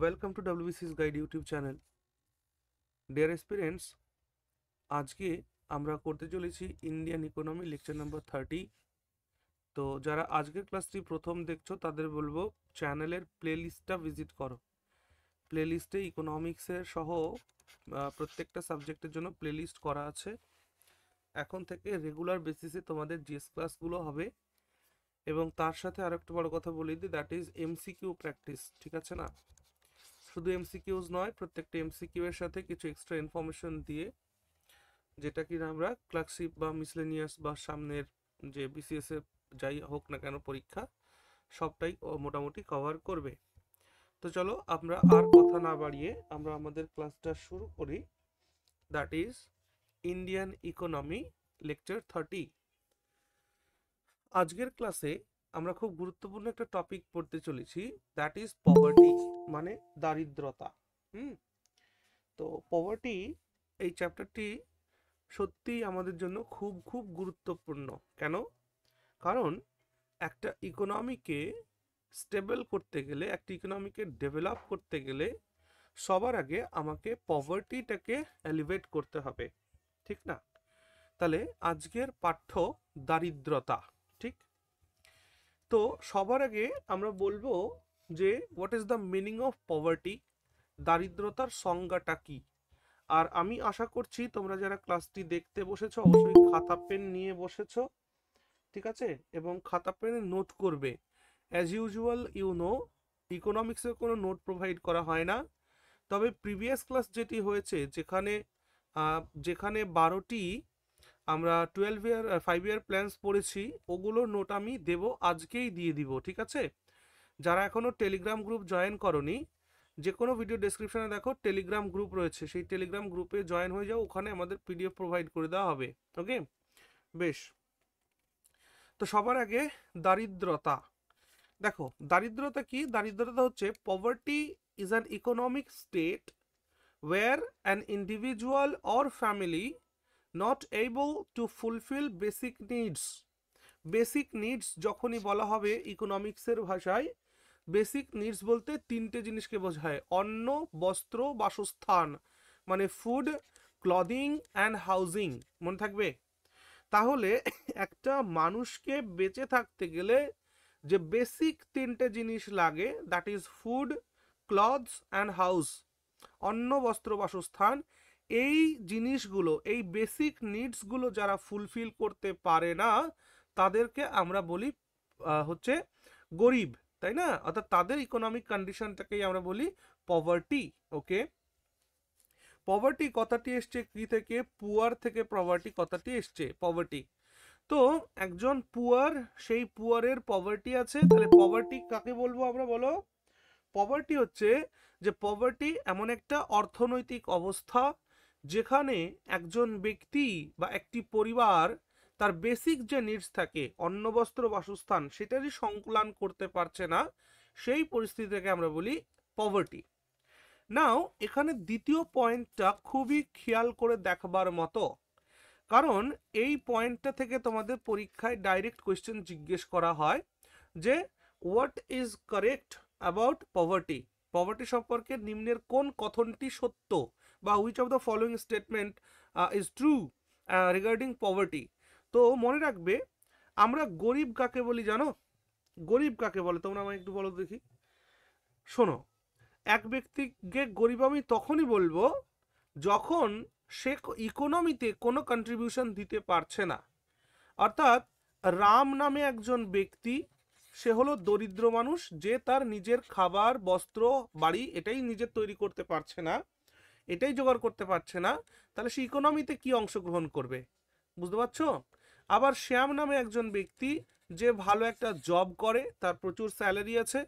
Welcome to WBC's guide YouTube channel. Dear aspirants, আজকে আমরা করতে চলেছি ইন্ডিয়ান ইকোনমি লেকচার নাম্বার 30। তো যারা আজকের ক্লাসটি প্রথম দেখছো তাদের বলবো চ্যানেলের প্লেলিস্টটা ভিজিট করো। প্লেলিস্টে ইকোনমিক্সের সহ প্রত্যেকটা সাবজেক্টের জন্য প্লেলিস্ট করা আছে। এখন থেকে রেগুলার বেসিসে তোমাদের জিএস ক্লাসগুলো হবে এবং তার সাথে আরেকটা বড় কথা বলে দিই, দ্যাট ইজ এমসিকিউ প্র্যাকটিস। ঠিক আছে না? শুধু এমসিকিউজ নয়, প্রত্যেকটা এমসিকিউ এর সাথে কিছু এক্সট্রা ইনফরমেশন দিয়ে, যেটা কিনা আমরা ক্লার্কশিপ বা মিসলেনিয়াস বা সামনের যে বিসিএস এ যাই হোক না কেন পরীক্ষা, সবটাই মোটামুটি কভার করবে। তো চলো আমরা আর কথা না বাড়িয়ে আমরা আমাদের ক্লাসটা শুরু করি। That is Indian economy lecture 30। আজকের ক্লাসে আমরা খুব গুরুত্বপূর্ণ একটা টপিক পড়তে চলেছি, দ্যাট ইজ পভার্টি, মানে দারিদ্রতা। তো পভার্টি এই চ্যাপ্টারটি সত্যিই আমাদের জন্য খুব খুব গুরুত্বপূর্ণ। কেন? কারণ একটা ইকোনমিকে স্টেবল করতে গেলে, একটা ইকোনমিকে ডেভেলপ করতে গেলে সবার আগে আমাকে পভার্টিটাকে এলিভেট করতে হবে, ঠিক না? তাহলে আজকের পাঠ্য দারিদ্রতা, ঠিক? তো সবার আগে আমরা বলবো যে what is the meaning of poverty, দারিদ্রতার সংজ্ঞাটা কি। আর আমি আশা করছি তোমরা যারা ক্লাসটি দেখতে বসেছো অবশ্যই খাতা পেন নিয়ে বসেছো, ঠিক আছে? এবং খাতা পেনে নোট করবে। অ্যাজ ইউজুয়াল ইকোনমিক্সের কোনো নোট প্রোভাইড করা হয় না, তবে প্রিভিয়াস ক্লাস যেটি হয়েছে যেখানে 12টি আমরা 5 ইয়ার প্ল্যানস পড়েছি, ওগুলোর নোট আমি দেব, আজকেই দিয়ে দিব, ঠিক আছে? যারা এখনো টেলিগ্রাম গ্রুপ জয়েন করনি, যে কোনো ভিডিও ডেসক্রিপশনে দেখো টেলিগ্রাম গ্রুপ রয়েছে, সেই টেলিগ্রাম গ্রুপে জয়েন হয়ে যাও, ওখানে আমাদের পিডিএফ প্রোভাইড করে দেওয়া হবে। ওকে, বেশ। তো সবার আগে দারিদ্রতা। দেখো দারিদ্রতা কি? দারিদ্রতা হচ্ছে poverty is an economic state where an individual or family not able to fulfil basic needs. Basic needs যখনই বলা হবে ইকোনমিক্সের ভাষায়, বেসিক নিডস বলতে তিনটে জিনিসকে বোঝায়: অন্ন, বস্ত্র, বাসস্থান, মানে ফুড, ক্লদিং অ্যান্ড হাউজিং। মনে থাকবে? তাহলে একটা মানুষকে বেঁচে থাকতে গেলে যে বেসিক তিনটে জিনিস লাগে, that is food, clothes and house, অন্ন, বস্ত্র, বাসস্থান। এই জিনিসগুলো, এই বেসিক নিডসগুলো যারা ফুলফিল করতে পারে না তাদেরকে আমরা বলি হচ্ছে গরিব, তাই না? অর্থাৎ তাদের ইকোনমিক কন্ডিশনটাকেই আমরা বলি পভার্টি। ওকে, পভার্টি কথাটি এসছে কি থেকে? পুয়ার থেকে পভার্টি কথাটি এসছে, পভার্টি। তো একজন পুয়ার, সেই পুয়ারের পভার্টি আছে, তাহলে পভার্টি কাকে বলবো আমরা, বলো? পভার্টি হচ্ছে যে পভার্টি এমন একটা অর্থনৈতিক অবস্থা যেখানে একজন ব্যক্তি বা একটি পরিবার তার বেসিক যে নিডস থাকে, অন্ন, বস্ত্র, বাসস্থান, সেটারই সংকুলান করতে পারছে না, সেই পরিস্থিতিকে আমরা বলি পভার্টি। নাও এখানে দ্বিতীয় পয়েন্টটা খুবই খেয়াল করে দেখবার মতো, কারণ এই পয়েন্টটা থেকে তোমাদের পরীক্ষায় ডাইরেক্ট কোয়েশ্চেন জিজ্ঞেস করা হয় যে what is correct about poverty. Poverty সম্পর্কে নিম্নের কোন কথনটি সত্য, বা which of the following statement is true regarding poverty. তো মনে রাখবে, আমরা গরিব কাকে বলি জানো? গরিব কাকে বলে তোমরা আমায় একটু বলো দেখি। শোনো, এক ব্যক্তিকে গরিব আমি তখনই বলবো যখন সে ইকোনমিতে কোনো কন্ট্রিবিউশন দিতে পারছে না। অর্থাৎ রাম নামে একজন ব্যক্তি, সে হলো দরিদ্র মানুষ, যে তার নিজের খাবার, বস্ত্র, বাড়ি এটাই নিজের তৈরি করতে পারছে না, এটাই জোগাড় করতে পারছে না, তাহলে সে ইকোনমিতে কি অংশগ্রহণ করবে? বুঝতে পারছো? আবার শ্যাম নামে একজন ব্যক্তি, যে ভালো একটা জব করে, তার প্রচুর স্যালারি আছে,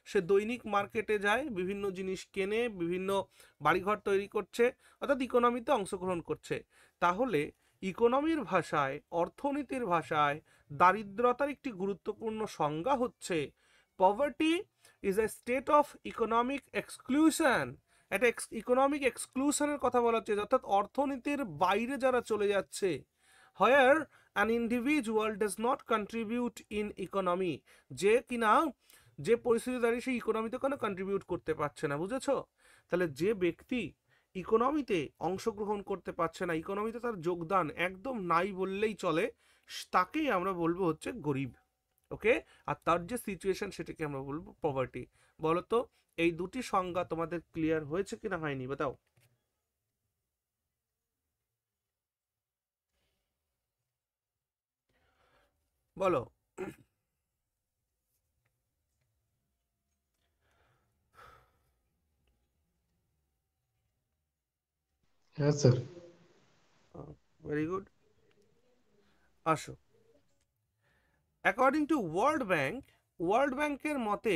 সে দৈনিক মার্কেটে যায়, বিভিন্ন জিনিস কেনে, বিভিন্ন বাড়িঘর তৈরি করছে, অর্থাৎ ইকোনমিতে অংশগ্রহণ করছে। তাহলে ইকোনমির ভাষায়, অর্থনীতির ভাষায় দারিদ্রতার একটি গুরুত্বপূর্ণ সংজ্ঞা হচ্ছে poverty is a state of economic exclusion. একটা ইকোনমিক এক্সক্লুশনের কথা বলা হচ্ছে, অর্থাৎ অর্থনীতির বাইরে যারা চলে যাচ্ছে, where an individual does not contribute in economy, যে কিনা যে পরিস্থিতি দাঁড়িয়ে সেই ইকোনমিতে কোনো কন্ট্রিবিউট করতে পারছে না, বুঝেছো? তাহলে যে ব্যক্তি ইকোনমিতে অংশগ্রহণ করতে পারছে না, ইকোনমিতে তার যোগদান একদম নাই বললেই চলে, তাকেই আমরা বলবো হচ্ছে গরিব। ওকে, আর তার যে সিচুয়েশন সেটাকে আমরা বলবো পভার্টি। বলো তো এই দুটি সংজ্ঞা তোমাদের ক্লিয়ার হয়েছে কিনা হয়নি, বাতাও। বলো। হ্যাঁ স্যার। Very good. আসো, অ্যাকর্ডিং টু ওয়ার্ল্ড ব্যাংকের মতে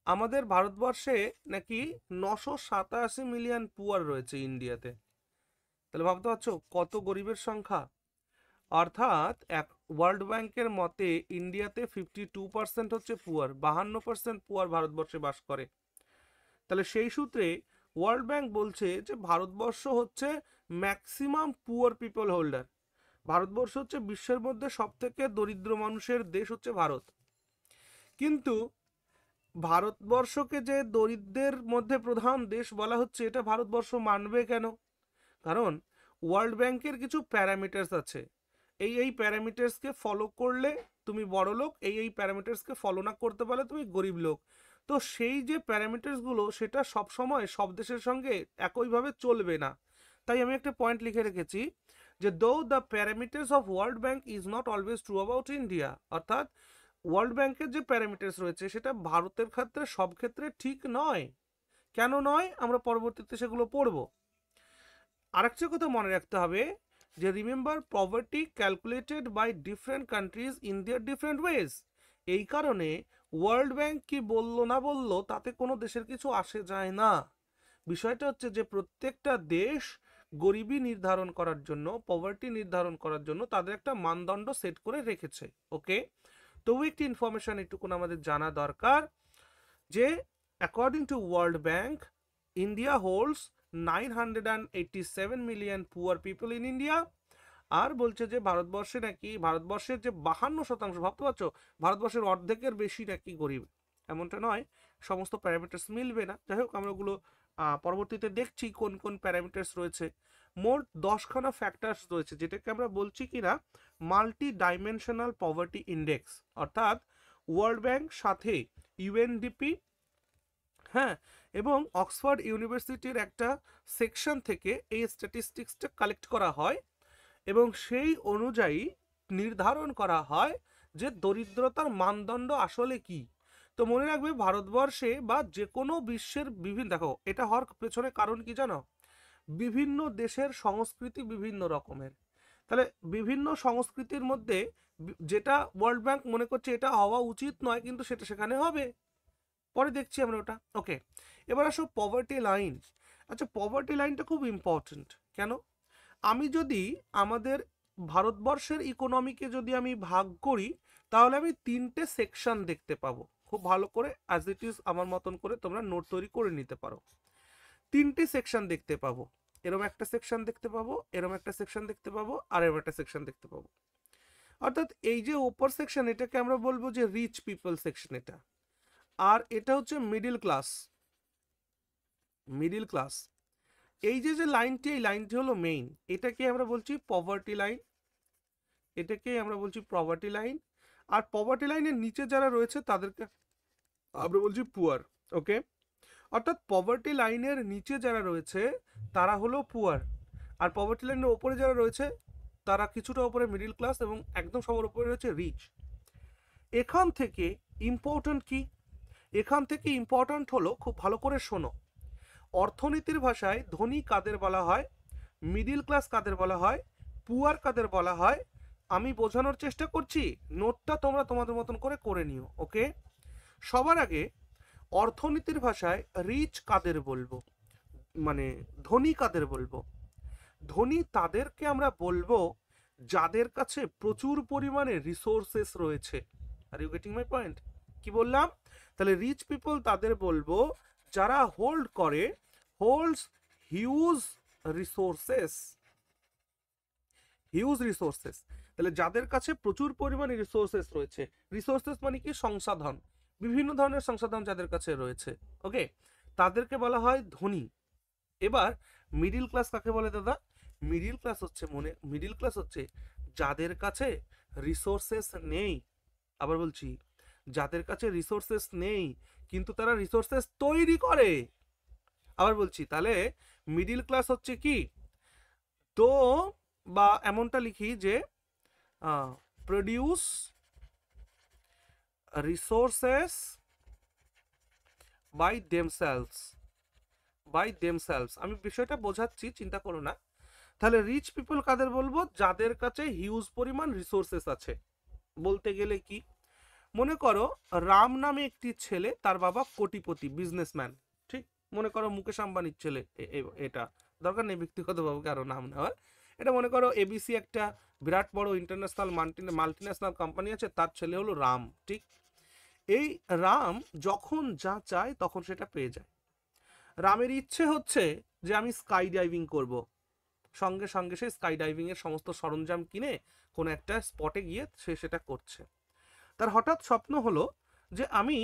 আমাদের ভারতবর্ষে নাকি 987 মিলিয়ন পুয়ার রয়েছে ইন্ডিয়াতে। তাহলে ভাবতে পারছো কত গরিবের সংখ্যা। অর্থাৎ ওয়ার্ল্ড ব্যাংকের মতে ইন্ডিয়াতে 52% হচ্ছে পুয়ার, 52% পুয়ার ভারতবর্ষে বাস করে। তাহলে সেই সূত্রে ওয়ার্ল্ড ব্যাংক বলছে যে ভারতবর্ষ হচ্ছে maximum poor people holder. Bharatvarsha হচ্ছে বিশ্বের মধ্যে সব থেকে দরিদ্র মানুষের দেশ হচ্ছে ভারত। কিন্তু ভারতবর্ষকে যে দরিদ্রের মধ্যে প্রধান দেশ বলা হচ্ছে, এটা ভারতবর্ষ মানবে কেন? কারণ ওয়ার্ল্ড ব্যাংকের কিছু প্যারামিটার্স আছে। এই প্যারামিটার্সকে ফলো করলে তুমি বড় লোক, এই প্যারামিটার্সকে ফলো না করতে পারলে তুমি গরিব লোক। তো সেই যে প্যারামিটার্সগুলো সেটা সব সময় সব দেশের সঙ্গে একইভাবে চলবে না। তাই আমি একটা পয়েন্ট লিখে রেখেছি যে দো the parameters of world bank is not always true about India. অর্থাৎ ওয়ার্ল্ড ব্যাংকের যে প্যারামিটার্স রয়েছে সেটা ভারতের ক্ষেত্রে সব ক্ষেত্রে ঠিক নয়। কেন নয় আমরা পরবর্তীতে সেগুলো পড়বো। আরেকটা কথা মনে রাখতে হবে যে remember poverty calculated by different countries in their different ways. এই কারণে ওয়ার্ল্ড ব্যাংক কি বললো না বললো তাতে কোনো দেশের কিছু আসে যায় না। বিষয়টা হচ্ছে যে প্রত্যেকটা দেশ গরিবী নির্ধারণ করার জন্য, পভার্টি নির্ধারণ করার জন্য তাদের একটা মানদণ্ড সেট করে রেখেছে। ওকে, তবু একটি ইনফরমেশন একটুকুন আমাদের জানা দরকার যে according to World Bank India holds 987 million poor people in India. আর বলছে যে ভারতবর্ষে নাকি, ভারতবর্ষের যে 52%, ভাবতে পারছো ভারতবর্ষের অর্ধেকের বেশি নাকি গরিব। এমনটা নয়, সমস্ত প্যারামিটার্স মিলবে না। যাই হোক আমরা ওগুলো পরবর্তীতে দেখছি কোন কোন প্যারামিটার্স রয়েছে। মোট 10খানা ফ্যাক্টরস রয়েছে যেটাকে আমরা বলছি কিনা মাল্টি ডাইমেনশনাল পভার্টি ইন্ডেক্স। অর্থাৎ ওয়ার্ল্ড ব্যাংক সাথে ইউএনডিপি, হ্যাঁ, এবং অক্সফোর্ড ইউনিভার্সিটির একটা সেকশন থেকে এই স্ট্যাটিস্টিক্সটা কালেক্ট করা হয় এবং সেই অনুযায়ী নির্ধারণ করা হয় যে দরিদ্রতার মানদণ্ড আসলে কি। তো মনে রাখবে ভারতবর্ষে বা যে কোনো বিশ্বের বিভিন্ন, দেখো এটা হওয়ার পেছনে কারণ কি জানো, বিভিন্ন দেশের সংস্কৃতি বিভিন্ন রকমের। তাহলে বিভিন্ন সংস্কৃতির মধ্যে যেটা ওয়ার্ল্ড ব্যাংক মনে করছে এটা হওয়া উচিত নয় কিন্তু সেটা সেখানে হবে, পরে দেখছি আমরা ওটা। ওকে, এবার আসো পভার্টি লাইন। আচ্ছা, পভার্টি লাইনটা খুব ইম্পর্টেন্ট কেন? আমি যদি আমাদের ভারতবর্ষের ইকোনমিকে যদি আমি ভাগ করি তাহলে আমি 3টে সেকশন দেখতে পাবো। খুব ভালো করে অ্যাজ ইট ইজ আমার মতন করে তোমরা নোট তৈরি করে নিতে পারো। 3টে সেকশন দেখতে পাবো, এরম একটা সেকশন দেখতে পাবো, এরম একটা সেকশন দেখতে পাবো, আর এরম একটা সেকশন দেখতে পাবো। অর্থাৎ এই যে ওপর সেকশন এটাকে আমরা বলবো যে রিচ পিপল সেকশন এটা, আর এটা হচ্ছে মিডিল ক্লাস। মিডিল ক্লাস এই যে যে লাইনটি, এই লাইনটি হলো মেইন, এটাকে আমরা বলছি পভার্টি লাইন, এটাকে আমরা বলছি পভার্টি লাইন। আর পভার্টি লাইনের নিচে যারা রয়েছে তাদেরকে আমরা বলছি পুয়ার। ওকে, অর্থাৎ পভার্টি লাইনের নিচে যারা রয়েছে তারা হলো পুয়ার, আর পভার্টি লাইনের ওপরে যারা রয়েছে তারা কিছুটা উপরে মিডিল ক্লাস এবং একদম সবার উপরে রয়েছে রিচ। এখান থেকে ইম্পর্ট্যান্ট কি, এখান থেকে ইম্পর্ট্যান্ট হলো খুব ভালো করে শোনো, অর্থনীতির ভাষায় ধনী কাদের বলা হয়, মিডিল ক্লাস কাদের বলা হয়, পুয়ার কাদের বলা হয়, আমি বোঝানোর চেষ্টা করছি, নোটটা তোমরা তোমাদের মতন করে করে নিও। ওকে, সবার আগে অর্থনীতির ভাষায় রিচ কাদের বলবো, মানে ধনী কাদের বলবো? ধনী তাদেরকে আমরা বলবো যাদের কাছে প্রচুর পরিমাণে রিসোর্সেস রয়েছে। Are you getting my point? কি বললাম? তাহলে রিচ পিপল তাদের বলবো যারা holds huge resources, huge resources. তাহলে যাদের কাছে প্রচুর পরিমাণে রিসোর্সেস রয়েছে, রিসোর্সেস মানে কি সংসাধন, বিভিন্ন ধরনের সংসাধন যাদের কাছে রয়েছে, ওকে, তাদেরকে বলা হয় ধনী। এবার মিডিল ক্লাস কাকে বলে দাদা? মিডিল ক্লাস হচ্ছে যাদের কাছে রিসোর্সেস নেই। আবার বলছি, যাদের কাছে রিসোর্সেস নেই কিন্তু তারা রিসোর্সেস তৈরি করে। আবার বলছি, তাহলে মিডিল ক্লাস হচ্ছে কি, তো বা এমনটা লিখি যে প্রডিউস রিসোর্সেস বাই দেমসেলভস। আমি বিষয়টা বোঝাচ্ছি, চিন্তা করো না। তাহলে রিচ পিপল কাদের বলবো? যাদের কাছে হিউজ পরিমাণ রিসোর্সেস আছে। বলতে গেলে কি, মনে করো রাম নামে একটি ছেলে, তার বাবা কোটিপতি বিজনেসম্যান, ঠিক? মনে করো মুকেশ আম্বানির ছেলে, এটা দরকার নেই ব্যক্তিগতভাবে কারো নাম নেওয়ার। এটা মনে করো এবিসি একটা বিরাট বড় ইন্টারন্যাশনাল মাল্টিন্যাশনাল কোম্পানি আছে, তার ছেলে হলো রাম, ঠিক? এই রাম যখন যা চায় তখন সেটা পেয়ে যায়। রামের ইচ্ছে হচ্ছে যে আমি স্কাই ডাইভিং করব, সঙ্গে সঙ্গে সে স্কাই ডাইভিং এর সমস্ত সরঞ্জাম কিনে কোনো একটা স্পটে গিয়ে সে সেটা করছে। তার হঠাৎ স্বপ্ন হলো যে আমি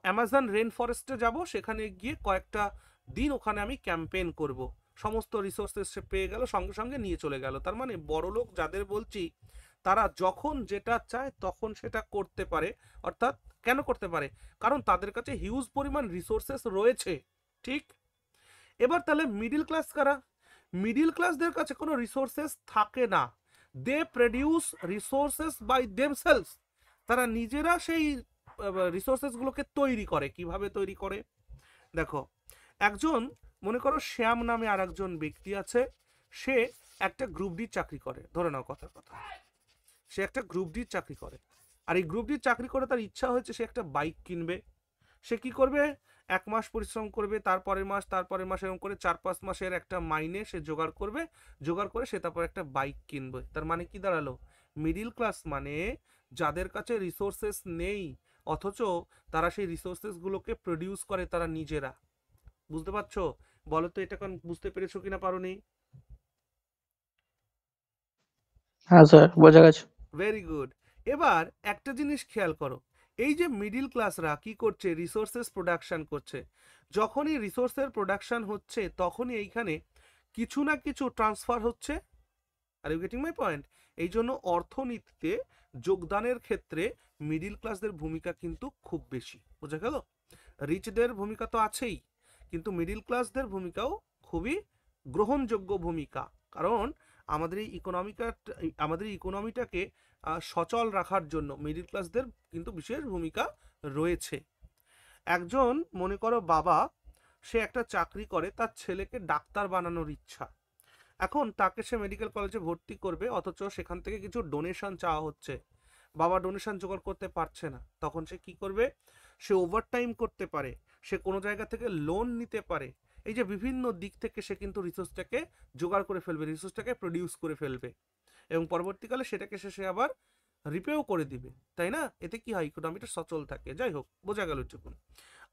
অ্যামাজন রেন ফরেস্টে যাব, সেখানে গিয়ে কয়েকটা দিন ওখানে আমি ক্যাম্পেইন করব। সমস্ত রিসোর্সেস সে পেয়ে গেল, সঙ্গে সঙ্গে নিয়ে চলে গেল। তার মানে বড়লোক যাদের বলছি, তারা যখন যেটা চায় তখন সেটা করতে পারে। অর্থাৎ কেন করতে পারে? কারণ তাদের কাছে হিউজ পরিমাণ রিসোর্সেস রয়েছে, ঠিক? এবার তাহলে মিডিল ক্লাস কারা? মিডিল ক্লাসদের কাছে কোনো রিসোর্সেস থাকে না, দে প্রডিউস রিসোর্সেস বাই দেমসেলভস। তারা নিজেরা সেই রিসোর্সেসগুলোকে তৈরি করে। কিভাবে তৈরি করে? দেখো, একজন, মনে করো শ্যাম নামে আর একজন ব্যক্তি আছে, সে একটা গ্রুপ ডি চাকরি করে, ধরে নাও কথার কথা, সে একটা গ্রুপ ডি চাকরি করে। আর এই গ্রুপ ডি চাকরি করে তার ইচ্ছা হয়েছে সে একটা বাইক কিনবে। সে কি করবে? 1 মাস পরিশ্রম করবে, তারপরের মাস এরকম করে 4-5 মাসের একটা মাইনে সে জোগাড় করবে। জোগাড় করে সে তারপর একটা বাইক কিনবে। তার মানে কি দাঁড়ালো? মিডিল ক্লাস মানে যাদের কাছে রিসোর্সেস নেই, অথচ তারা সেই রিসোর্সেস গুলোকে প্রডিউস করে তারা নিজেরা। বুঝতে পারছো? বলো তো এটা বুঝতে পেরেছো কিনা পারোনি? হ্যাঁ স্যার, বোঝা গেছে। Very good. এবার একটা জিনিস খেয়াল করো, এই যে মিডিল ক্লাসরা কি করছে? রিসোর্সেস প্রোডাকশন করছে। যখনই রিসোর্সের প্রোডাকশন হচ্ছে তখনই এইখানে কিছু না কিছু ট্রান্সফার হচ্ছে। Are you getting my point? এই জন্য অর্থনীতিতে যোগদানের ক্ষেত্রে মিডিল ক্লাসদের ভূমিকা কিন্তু খুব বেশি। বোঝা গেল? রিচদের ভূমিকা তো আছেই, কিন্তু মিডিল ক্লাসদের ভূমিকাও খুবই গ্রহণযোগ্য ভূমিকা। কারণ আমাদের এই ইকোনমিটাকে সচল রাখার জন্য মিডিল ক্লাসদের কিন্তু বিশেষ ভূমিকা রয়েছে। একজন, মনে করো বাবা, সে একটা চাকরি করে, তার ছেলেকে ডাক্তার বানানোর ইচ্ছা। এখন তাকে সে মেডিকেল কলেজে ভর্তি করবে, অথচ সেখান থেকে কিছু ডোনেশন চাওয়া হচ্ছে। বাবা ডোনেশন জোগাড় করতে পারছে না, তখন সে কি করবে? সে ওভারটাইম করতে পারে, সে কোনো জায়গা থেকে লোন নিতে পারে। এই যে বিভিন্ন দিক থেকে সে কিন্তু রিসোর্সটাকে জোগাড় করে ফেলবে, রিসোর্সটাকে প্রডিউস করে ফেলবে, এবং পরবর্তীকালে সেটাকে সে আবার রিপেও করে দিবে, তাই না? এতে কি হয়? ইকোনমিটা সচল থাকে। যাই হোক, বোঝা গেল এটুকুন।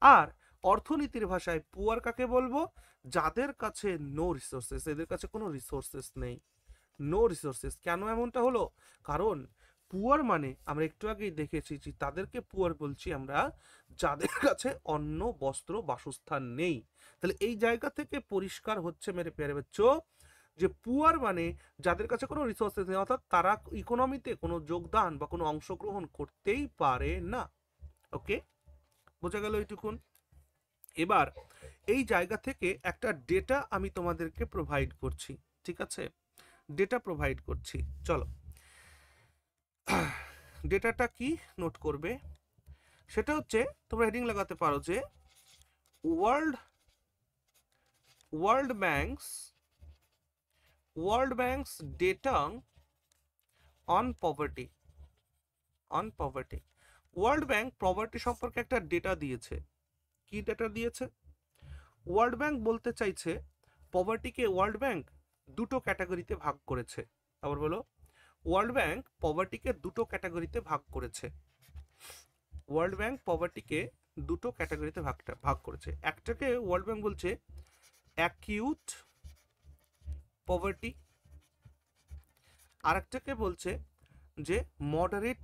আর অর্থনীতির ভাষায় পুয়ার কাকে বলবো? যাদের কাছে নো রিসোর্সেস, এদের কাছে কোনো রিসোর্সেস নেই। No resources. কেন এমনটা হলো? কারণ পুয়ার মানে আমরা একটু আগেই দেখেছি যে তাদেরকে পুয়ার বলছি আমরা যাদের কাছে অন্ন, বস্ত্র, বাসস্থান নেই। তাহলে এই জায়গা থেকে পরিষ্কার হচ্ছে মেরে প্যারে বাচ্চো, যে পুয়ার মানে যাদের কাছে কোনো রিসোর্সেস নেই, অর্থাৎ তারা ইকোনমিতে কোনো যোগদান বা কোনো অংশগ্রহণ করতেই পারে না। ওকে, বোঝা গেল এইটুকুন? এবার এই জায়গা থেকে একটা ডেটা আমি তোমাদেরকে প্রোভাইড করছি, ঠিক আছে? ডেটা প্রোভাইড করছি, চলো। ডেটাটা কি নোট করবে? সেটা হচ্ছে, তোমরা হেডিং লাগাতে পারো যে world banks data on poverty. World bank poverty সম্পর্কে একটা ডেটা দিয়েছে। কি ডেটা দিয়েছে? ওয়ার্ল্ড ব্যাংক বলতে চাইছে পভার্টিকে ওয়ার্ল্ড ব্যাংক দুটো ক্যাটাগরিতে ভাগ করেছে। আবার বলো, ওয়ার্ল্ড ব্যাংক পভার্টিকে দুটো ক্যাটাগরিতে ভাগ করেছে। ওয়ার্ল্ড ব্যাংক পভার্টিকে দুটো ক্যাটাগরিতে ভাগ করেছে। একটাকে ওয়ার্ল্ড ব্যাংক বলছে অ্যাকিউট পভার্টি, আর একটাকে বলছে যে মডারেট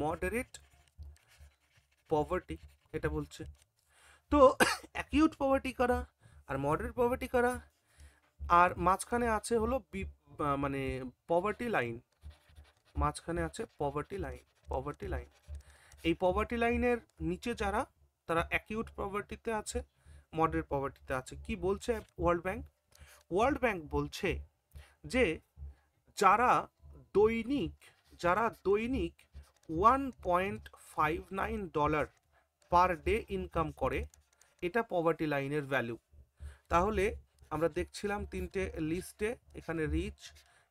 মডারেট পভার্টি এটা বলছে। তো অ্যাকিউট পভার্টি কারা আর মডারেট পভার্টি কারা, আর মাঝখানে আছে হলো মানে পভার্টি লাইন, মাঝখানে আছে পভার্টি লাইন। এই পভার্টি লাইনের নিচে যারা, তারা অ্যাকিউট পভার্টিতে আছে, মডারেট পভার্টিতে আছে। কি বলছে ওয়ার্ল্ড ব্যাংক? ওয়ার্ল্ড ব্যাংক বলছে যে যারা দৈনিক $1.59 পার ডে ইনকাম করে, এটা পভার্টি লাইনের ভ্যালু। তাহলে আমরা দেখছিলাম তিনটে লিস্টে, এখানে রিচ,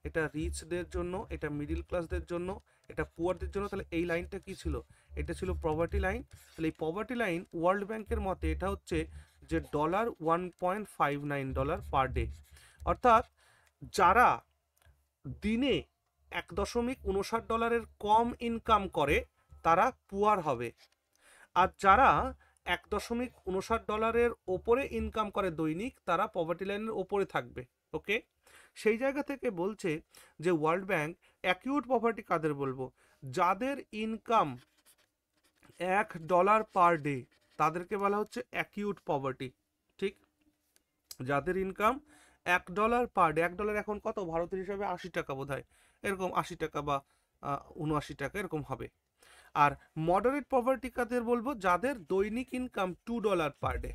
এটা রিচদের জন্য, এটা মিডিল ক্লাসদের জন্য, এটা পুয়ারদের জন্য। তাহলে এই লাইনটা কি ছিল? এটা ছিল পভার্টি লাইন। তাহলে এই পভার্টি লাইন ওয়ার্ল্ড ব্যাংকের মতে এটা হচ্ছে যে $1.59 পার ডে। অর্থাৎ যারা দিনে $1.59 কম ইনকাম করে তারা পুয়ার হবে, আর যারা $1.59 ওপরে ইনকাম করে দৈনিক, তারা পভার্টি লাইনের ওপরে থাকবে। ওকে, সেই জায়গা থেকে বলছে যে ওয়ার্ল্ড ব্যাংক অ্যাকিউট পভার্টি কাদের বলবো? যাদের ইনকাম $1 পার ডে, তাদেরকে বলা হচ্ছে অ্যাকিউট পভার্টি। ঠিক, যাদের ইনকাম $1 পার ডে, $1 এখন কত ভারতের হিসাবে? 80 টাকা বোধ হয়, এরকম 80 টাকা বা 79 টাকা এরকম হবে। আর মডারেট পভার্টি কাদের বলবো? যাদের দৈনিক income $2 per day,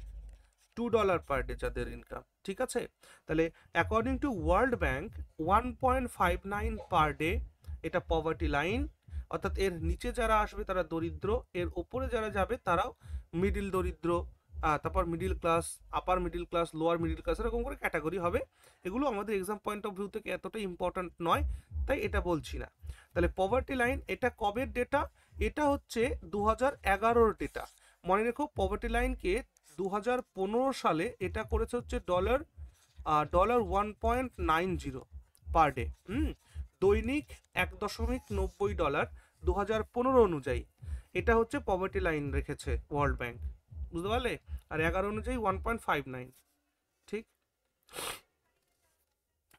$2 per day যাদের ইনকাম। ঠিক আছে, তাহলে according to World bank 1.59 per day এটা পভার্টি লাইন, অর্থাৎ এর নিচে যারা আসবে তারা দরিদ্র, এর ওপরে যারা যাবে তারাও মিডিল দরিদ্র, তারপর মিডিল ক্লাস, আপার middle class, lower middle class, এরকম করে ক্যাটাগরি হবে। এগুলো আমাদের এক্সাম পয়েন্ট অফ ভিউ থেকে এতটা ইম্পর্ট্যান্ট নয়, তাই এটা বলছি না। তাহলে পভার্টি লাইন এটা কবের ডেটা? এটা হচ্ছে 2011-র ডেটা। মনে রেখো, পভার্টি লাইনকে 2015 সালে এটা করেছে হচ্ছে $1.90 পার ডে। দৈনিক $1.90 2015 অনুযায়ী এটা হচ্ছে পভার্টি লাইন রেখেছে ওয়ার্ল্ড ব্যাংক, বুঝতে পারলে? আর 11 অনুযায়ী 1.59। ঠিক,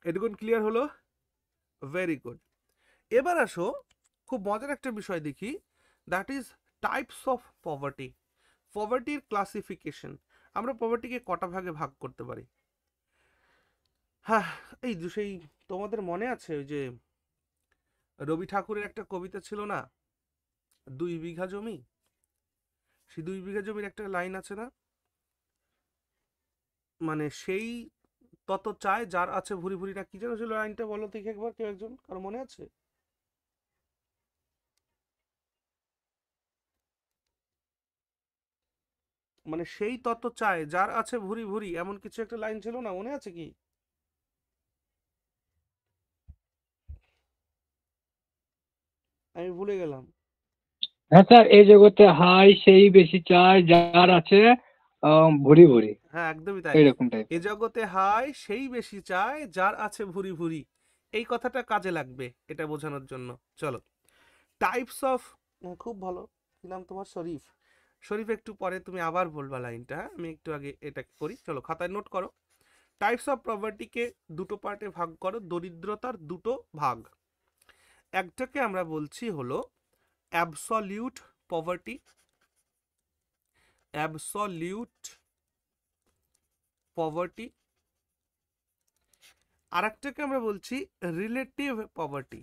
এটুকুন ক্লিয়ার হলো? Very good. এবার আসো, খুব মজার একটা বিষয় দেখি, that is types of poverty. পভার্টির ক্লাসিফিকেশন। আমরা পভার্টিকে কটা ভাগে ভাগ করতে পারি? হ্যাঁ, এই সেই তোমাদের মনে আছে ওই যে রবি ঠাকুরের একটা কবিতা ছিল না, 2 বিঘা জমি? সেই 2 বিঘা জমির একটা লাইন আছে না, মানে সেই তত চায় যার আছে ভুরি ভুরি, না কি যেন ছিল লাইনটা? বলো দেখি একবার, কেউ একজন, কারো মনে আছে? মানে সেই তত চায় যার আছে ভুরি ভুরি, এমন কিছু একটা লাইন ছিল না, মনে আছে কি? আমি ভুলে গেলাম। হ্যাঁ স্যার, এই জগতে হাই সেই বেশি চায় যার আছে ভুরি ভুরি, হ্যাঁ, একদমই তাই। এইরকম টাইপ। এ জগতে হায় সেই বেশি চায় যার আছে ভুরি ভুরি, এই কথাটা কাজে লাগবে এটা বোঝানোর জন্য। চলো, টাইপস অফ, খুব ভালো। কি নাম তোমার? শরীফ। শরীফ, একটু পরে তুমি আবার বলবা লাইনটা, হ্যাঁ? আমি একটু আগে এটা করি, চলো খাতায় নোট করো। টাইপস অফ প্রপার্টিকে দুটো পার্টে ভাগ করো, দরিদ্রতার দুটো ভাগ। একটাকে আমরা বলছি হলো অ্যাবসলিউট পভার্টি, অ্যাবসলিউট পভার্টি। আর একটাকে আমরা বলছি রিলেটিভ পভার্টি,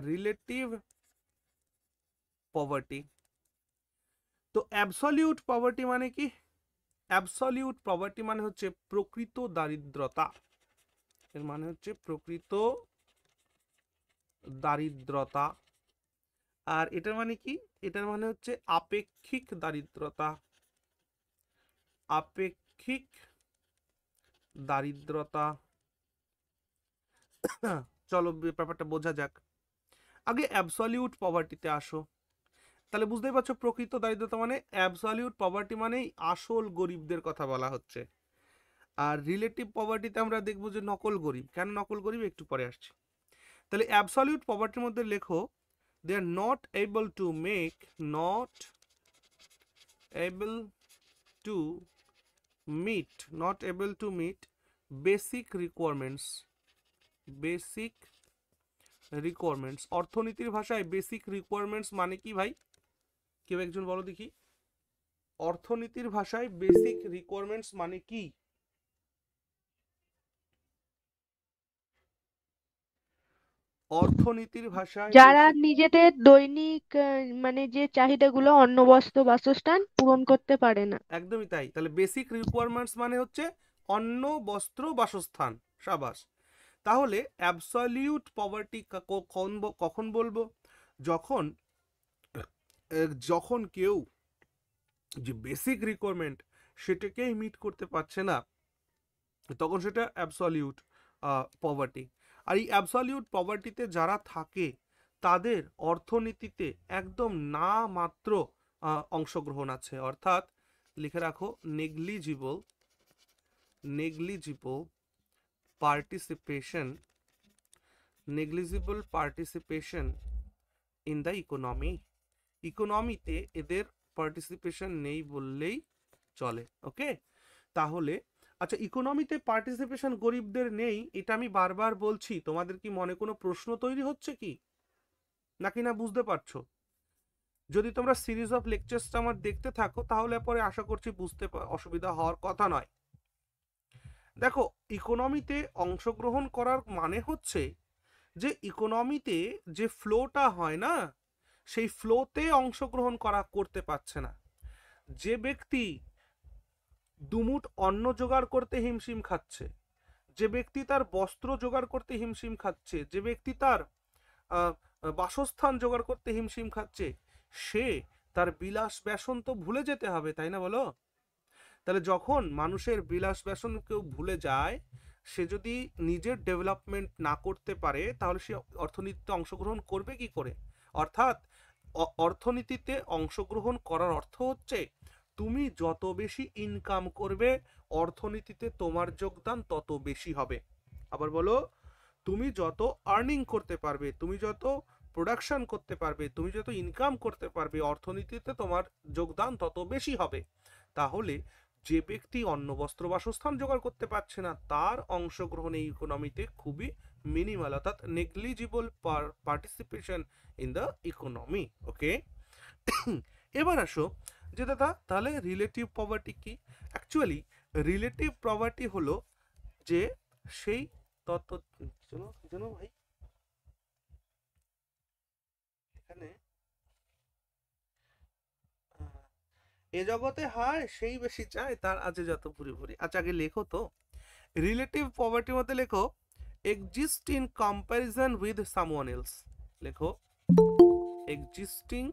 রিলেটিভ পভার্টি। তো অ্যাবসলিউট পভার্টি মানে কি? অ্যাবসলিউট পভার্টি মানে হচ্ছে প্রকৃত দারিদ্রতা, এর মানে হচ্ছে প্রকৃত দারিদ্রতা। আর এটার মানে কি? এটার মানে হচ্ছে আপেক্ষিক দারিদ্রতা, আপেক্ষিক দারিদ্রতা। চলো ব্যাপারটা বোঝা যাক। আগে অ্যাবসলিউট পভার্টিতে আসো, তাহলে বুঝতেই পারছো প্রকৃত দারিদ্রতা মানে অ্যাবসলিউট পভার্টি মানেই আসল গরিবদের কথা বলা হচ্ছে। আর রিলেটিভ পভার্টিতে আমরা দেখবো যে নকল গরিব। কেন নকল গরিব একটু পরে আসছি। তাহলে অ্যাবসলিউট পভার্টির মধ্যে লেখো they are not able to make, not able to meet, not able to meet basic requirements, basic requirements. অর্থনীতির ভাষায় বেসিক রিকোয়ারমেন্টস মানে কি ভাই? কেউ একজন বলো দেখি, অর্থনীতির ভাষায় বেসিক রিকোয়ারমেন্টস মানে কি? অর্থনীতির ভাষায় যারা নিজেদের দৈনিক মানে যে চাহিদাগুলো অন্ন বস্ত্র বাসস্থান পূরণ করতে পারে না। একদমই তাই। তাহলে বেসিক রিকোয়ারমেন্টস মানে হচ্ছে অন্ন, বস্ত্র, বাসস্থান। সাবাস। তাহলে অ্যাবসলিউট পভার্টি কখন বলবো? যখন যখন কেউ যে বেসিক রিকোয়ারমেন্ট সেটাকেই মিট করতে পারছে না, তখন সেটা অ্যাবসলিউট পভার্টি। আর এই অ্যাবসলিউট পভার্টিতে যারা থাকে তাদের অর্থনীতিতে একদম না মাত্র অংশগ্রহণ আছে। অর্থাৎ লিখে রাখো, negligible participation in the economy. ইকোনমিতে এদের পার্টিসিপেশন নেই বললেই চলে। ওকে, তাহলে আচ্ছা, ইকোনমিতে পার্টিসিপেশন গরিবদের নেই, এটা আমি বারবার বলছি, তোমাদের কি মনে কোনো প্রশ্ন তৈরি হচ্ছে কি, নাকি না বুঝতে পারছো? যদি তোমরা সিরিজ অফ লেকচারসটা আমার দেখতে থাকো তাহলে পরে আশা করছি বুঝতে অসুবিধা হওয়ার কথা নয়। দেখো, ইকোনমিতে অংশগ্রহণ করার মানে হচ্ছে যে ইকোনমিতে যে ফ্লোটা হয় না, সেই ফ্লোতে অংশগ্রহণ করতে পারছে না। যে ব্যক্তি দুমুঠ অন্ন জোগাড় করতে হিমশিম খাচ্ছে, যে ব্যক্তি তার বস্ত্র জোগাড় করতে হিমশিম খাচ্ছে, যে ব্যক্তি তার বাসস্থান জোগাড় করতে হিমশিম খাচ্ছে, সে তার বিলাস ব্যসন তো ভুলে যেতে হবে, তাই না বলো? তাহলে যখন মানুষের বিলাস ব্যসন কেউ ভুলে যায়, সে যদি নিজের ডেভেলপমেন্ট না করতে পারে তাহলে সে অর্থনীতিতে অংশগ্রহণ করবে কি করে? অর্থাৎ অর্থনীতিতে অংশগ্রহণ করার অর্থ হচ্ছে তুমি যত বেশি ইনকাম করবে অর্থনীতিতে তোমার যোগদান তত বেশি হবে। আবার বলো, তুমি যত আর্নিং করতে পারবে, তুমি যত প্রোডাকশন করতে পারবে, তুমি যত ইনকাম করতে পারবে, অর্থনীতিতে তোমার যোগদান তত বেশি হবে। তাহলে যে ব্যক্তি অন্ন বস্ত্র বাসস্থান জোগাড় করতে পারছে না তার অংশগ্রহণ এই ইকোনমিতে খুবই মিনিমাল, অর্থাৎ negligible participation in the economy. Okay, এবার আসো যে দাদা তাহলে রিলেটিভ পভার্টি কি? অ্যাকচুয়ালি রিলেটিভ পভার্টি হলো যে সেই তত্ত্ব, চলো ভাই এখানে এ জগতে হয় সেই বেশি চায় তার আছে যত ভুরি ভুরি। আচ্ছা, আগে লেখো তো, রিলেটিভ পভার্টির মধ্যে লেখো exist in comparison with someone else. লেখো existing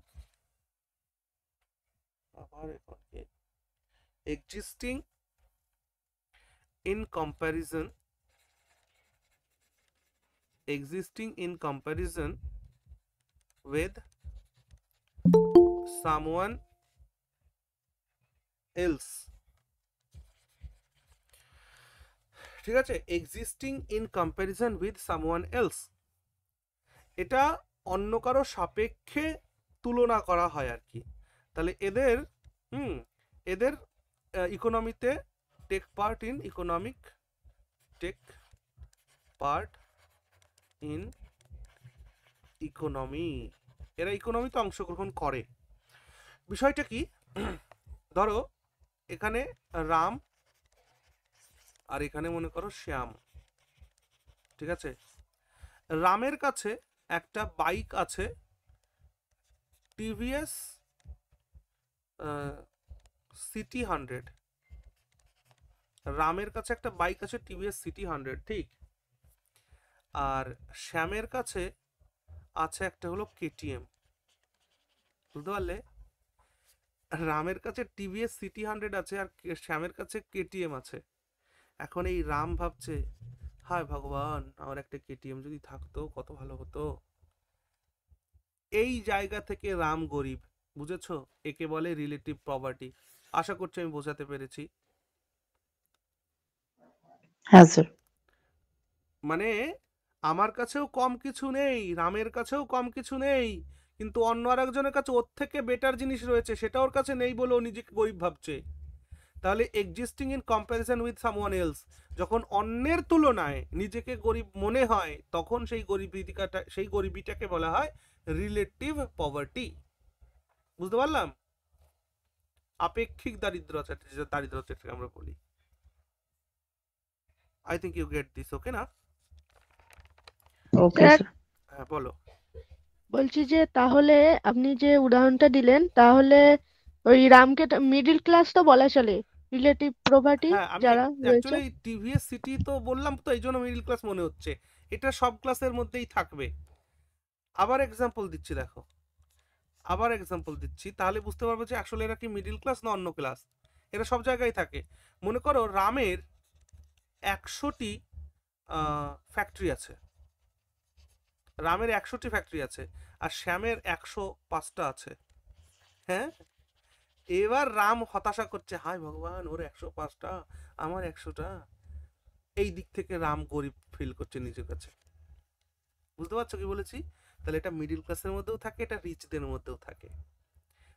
in comparison with someone else। ঠিক আছে, existing in comparison with someone else, এটা অন্য কারো সাপেক্ষে তুলনা করা হয় আর কি। তাহলে এদের ইকোনমিতে টেক পার্ট ইন ইকোনমি, এরা ইকোনমিতে অংশগ্রহণ করে। বিষয়টা কি, ধরো এখানে রাম আর এখানে মনে করো শ্যাম। ঠিক আছে, রামের কাছে একটা বাইক আছে টিভিএস সিটি 100। রামের কাছে একটা বাইক আছে টিভিএস সিটি 100, ঠিক। আর শ্যামের কাছে আছে একটা হলো কেটিএম। বুঝতে পারলে? রামের কাছে টিভিএস সিটি 100 আছে আর শ্যামের কাছে কেটিএম আছে। এখন এই রাম ভাবছে, হায় ভগবান, আমার একটা কেটিএম যদি থাকতো কত ভালো হতো। এই জায়গা থেকে রাম গরিব, বুঝেছো? একে বলে রিলেটিভ পভার্টি। আশা করছি আমি বোঝাতে পেরেছি। হ্যাঁ স্যার। মানে আমার কাছেও কম কিছু নেই, রামের কাছেও কম কিছু নেই, কিন্তু অন্য আরেকজনের কাছে ওর থেকে বেটার জিনিস রয়েছে, সেটা ওর কাছে নেই বলে ও নিজেকে গরিব ভাবছে। তাহলে existing in comparison with someone else, যখন অন্যের তুলনায় নিজেকে গরিব মনে হয় তখন সেই গরিবিটাকে বলা হয় রিলেটিভ পভার্টি। বুঝতে পারলাম? আপেক্ষিক দারিদ্রতা, দারিদ্রতাকে আমরা বলি। I think you get this, okay না? Okay sir sir. হ্যাঁ বলো। বলছি যে তাহলে আপনি যে উদাহরণটা দিলেন, তাহলে ওই রামকে মিডিল ক্লাস তো বলা চলে, রিলেটিভ প্রপার্টি হ্যাঁ আমি যারা রয়েছে। অ্যাকচুয়ালি টিভিএস সিটি তো বললাম তো, এই জন্য মিডিল ক্লাস মনে হচ্ছে, এটা সব ক্লাসের মধ্যেই থাকবে। আবার এক্সাম্পল দিচ্ছি, দেখো আবার এক্সাম্পল দিচ্ছি, তাহলে বুঝতে পারবো যে আসলে এরা কি মিডিল ক্লাস না অন্য ক্লাস। এরা সব জায়গায় থাকে। মনে করো রামের 100টি ফ্যাক্টরি আছে, রামের 100টি ফ্যাক্টরি আছে, আর শ্যামের 105টা আছে। হ্যাঁ, এবার রাম হতাশা করছে, হায় ভগবান ওর 105টা, আমার 100টা। এই দিক থেকে রাম গরিব ফিল করছে নিজের কাছে। বুঝতে পারছো কি বলেছি? তাহলে এটা মিডিল ক্লাসের মধ্যেও থাকে, এটা রিচদের মধ্যেও থাকে।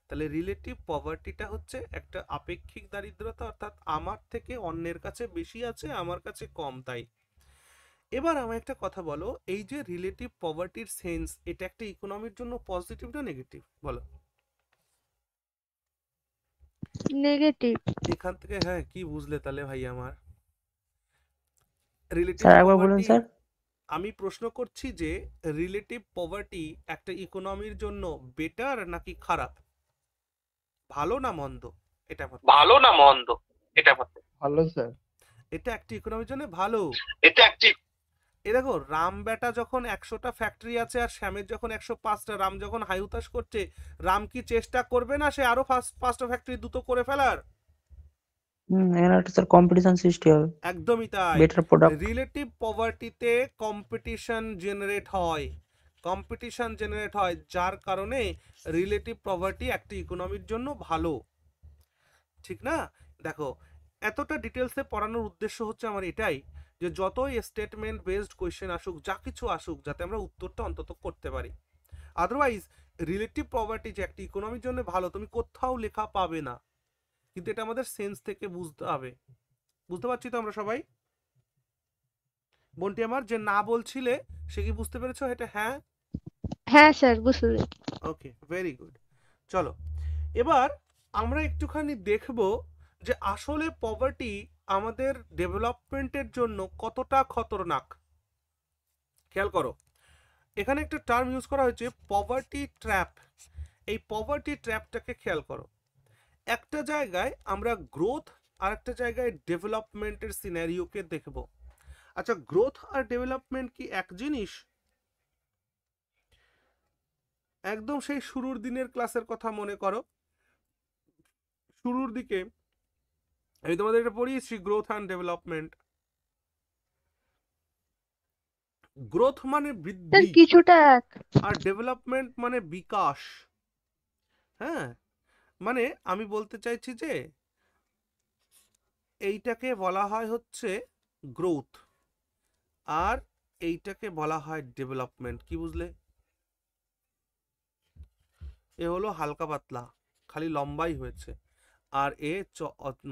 তাহলে রিলেটিভ পভার্টিটা হচ্ছে একটা আপেক্ষিক দারিদ্রতা, অর্থাৎ আমার থেকে অন্যের কাছে বেশি আছে, আমার কাছে কম, তাই। এবার আমার একটা কথা বলো, এই যে রিলেটিভ পভার্টির সেন্স, এটা একটা ইকোনমির জন্য পজিটিভ না নেগেটিভ বলো? নেগেটিভ। এখান থেকে হ্যাঁ কি বুঝলে তাহলে ভাই আমার? রিলেটিভ স্যার একবার বলুন পভার্টি, স্যার। আমি প্রশ্ন করছি যে রিলেটিভ পভার্টি একটা ইকোনমির জন্য বেটার নাকি খারাপ, ভালো না মন্দ, এটা ভাবতে। ভালো না মন্দ এটা ভাবতে। ভালো স্যার। এটা একটা ইকোনমির জন্য ভালো। এটা একটি এ দেখো রাম বেটা যখন 100টা ফ্যাক্টরি আছে আর শ্যামের যখন 105টা, রাম যখন হাইউতাস করছে, রাম কি চেষ্টা করবে না সে আরো 5টা ফ্যাক্টরি দ্রুত করে ফেলার? এখানে একটা স্যার কম্পিটিশন সৃষ্টি হবে, একদমই তাই। Better product. রিলেটিভ পভার্টিতে কম্পিটিশন জেনারেট হয়, কম্পিটিশন জেনারেট হয়, যার কারণে রিলেটিভ পভার্টি একটা ইকোনমির জন্য ভালো, ঠিক না? দেখো এতটা ডিটেলসে পড়ানোর উদ্দেশ্য হচ্ছে আমার এটাই, যে যতই স্টেটমেন্ট বেসড কোয়েশ্চেন আসুক, যা কিছু আসুক, যাতে আমরা উত্তরটা অন্তত করতে পারি। আদারওয়াইজ রিলেটিভ পভার্টি যে একটা ইকোনমির জন্য ভালো তুমি কোথাও লেখা পাবে না, কিন্তু এটা আমাদের সেন্স থেকে বুঝতে হবে। বুঝতে পারছি তো আমরা সবাই? বোনটি আমার যে না বলছিলে সে কি বুঝতে পেরেছো এটা? হ্যাঁ হ্যাঁ স্যার, বুঝতে পেরেছি। ওকে, ভেরি গুড। চলো এবার আমরা একটুখানি দেখব যে আসলে পভার্টি আমাদের ডেভেলপমেন্টের জন্য কতটা খতরনাক। খেয়াল করো, এখানে একটা টার্ম ইউজ করা হয়েছে পভার্টি ট্র্যাপ। এই পভার্টি ট্র্যাপটাকে খেয়াল করো, একটা জায়গায় আমরা গ্রোথ আর একটা জায়গায় ডেভেলপমেন্টের সিনারিওকে দেখব। আচ্ছা, গ্রোথ আর ডেভেলপমেন্ট কি এক জিনিস? একদম সেই শুরুর দিনের ক্লাসের কথা মনে করো, শুরুর দিকে আমি তোমাদের এটা পড়িয়েছি, গ্রোথ অ্যান্ড ডেভেলপমেন্ট। গ্রোথ মানে স্যার বৃদ্ধি, কিছুটা এক। আর ডেভেলপমেন্ট মানে বিকাশ। হ্যাঁ, মানে আমি বলতে চাইছি যে এইটাকে বলা হয় হচ্ছে গ্রোথ, আর এইটাকে বলা হয় ডেভেলপমেন্ট। কি বুঝলে? এ হলো হালকা পাতলা, খালি লম্বাই হয়েছে, আর এ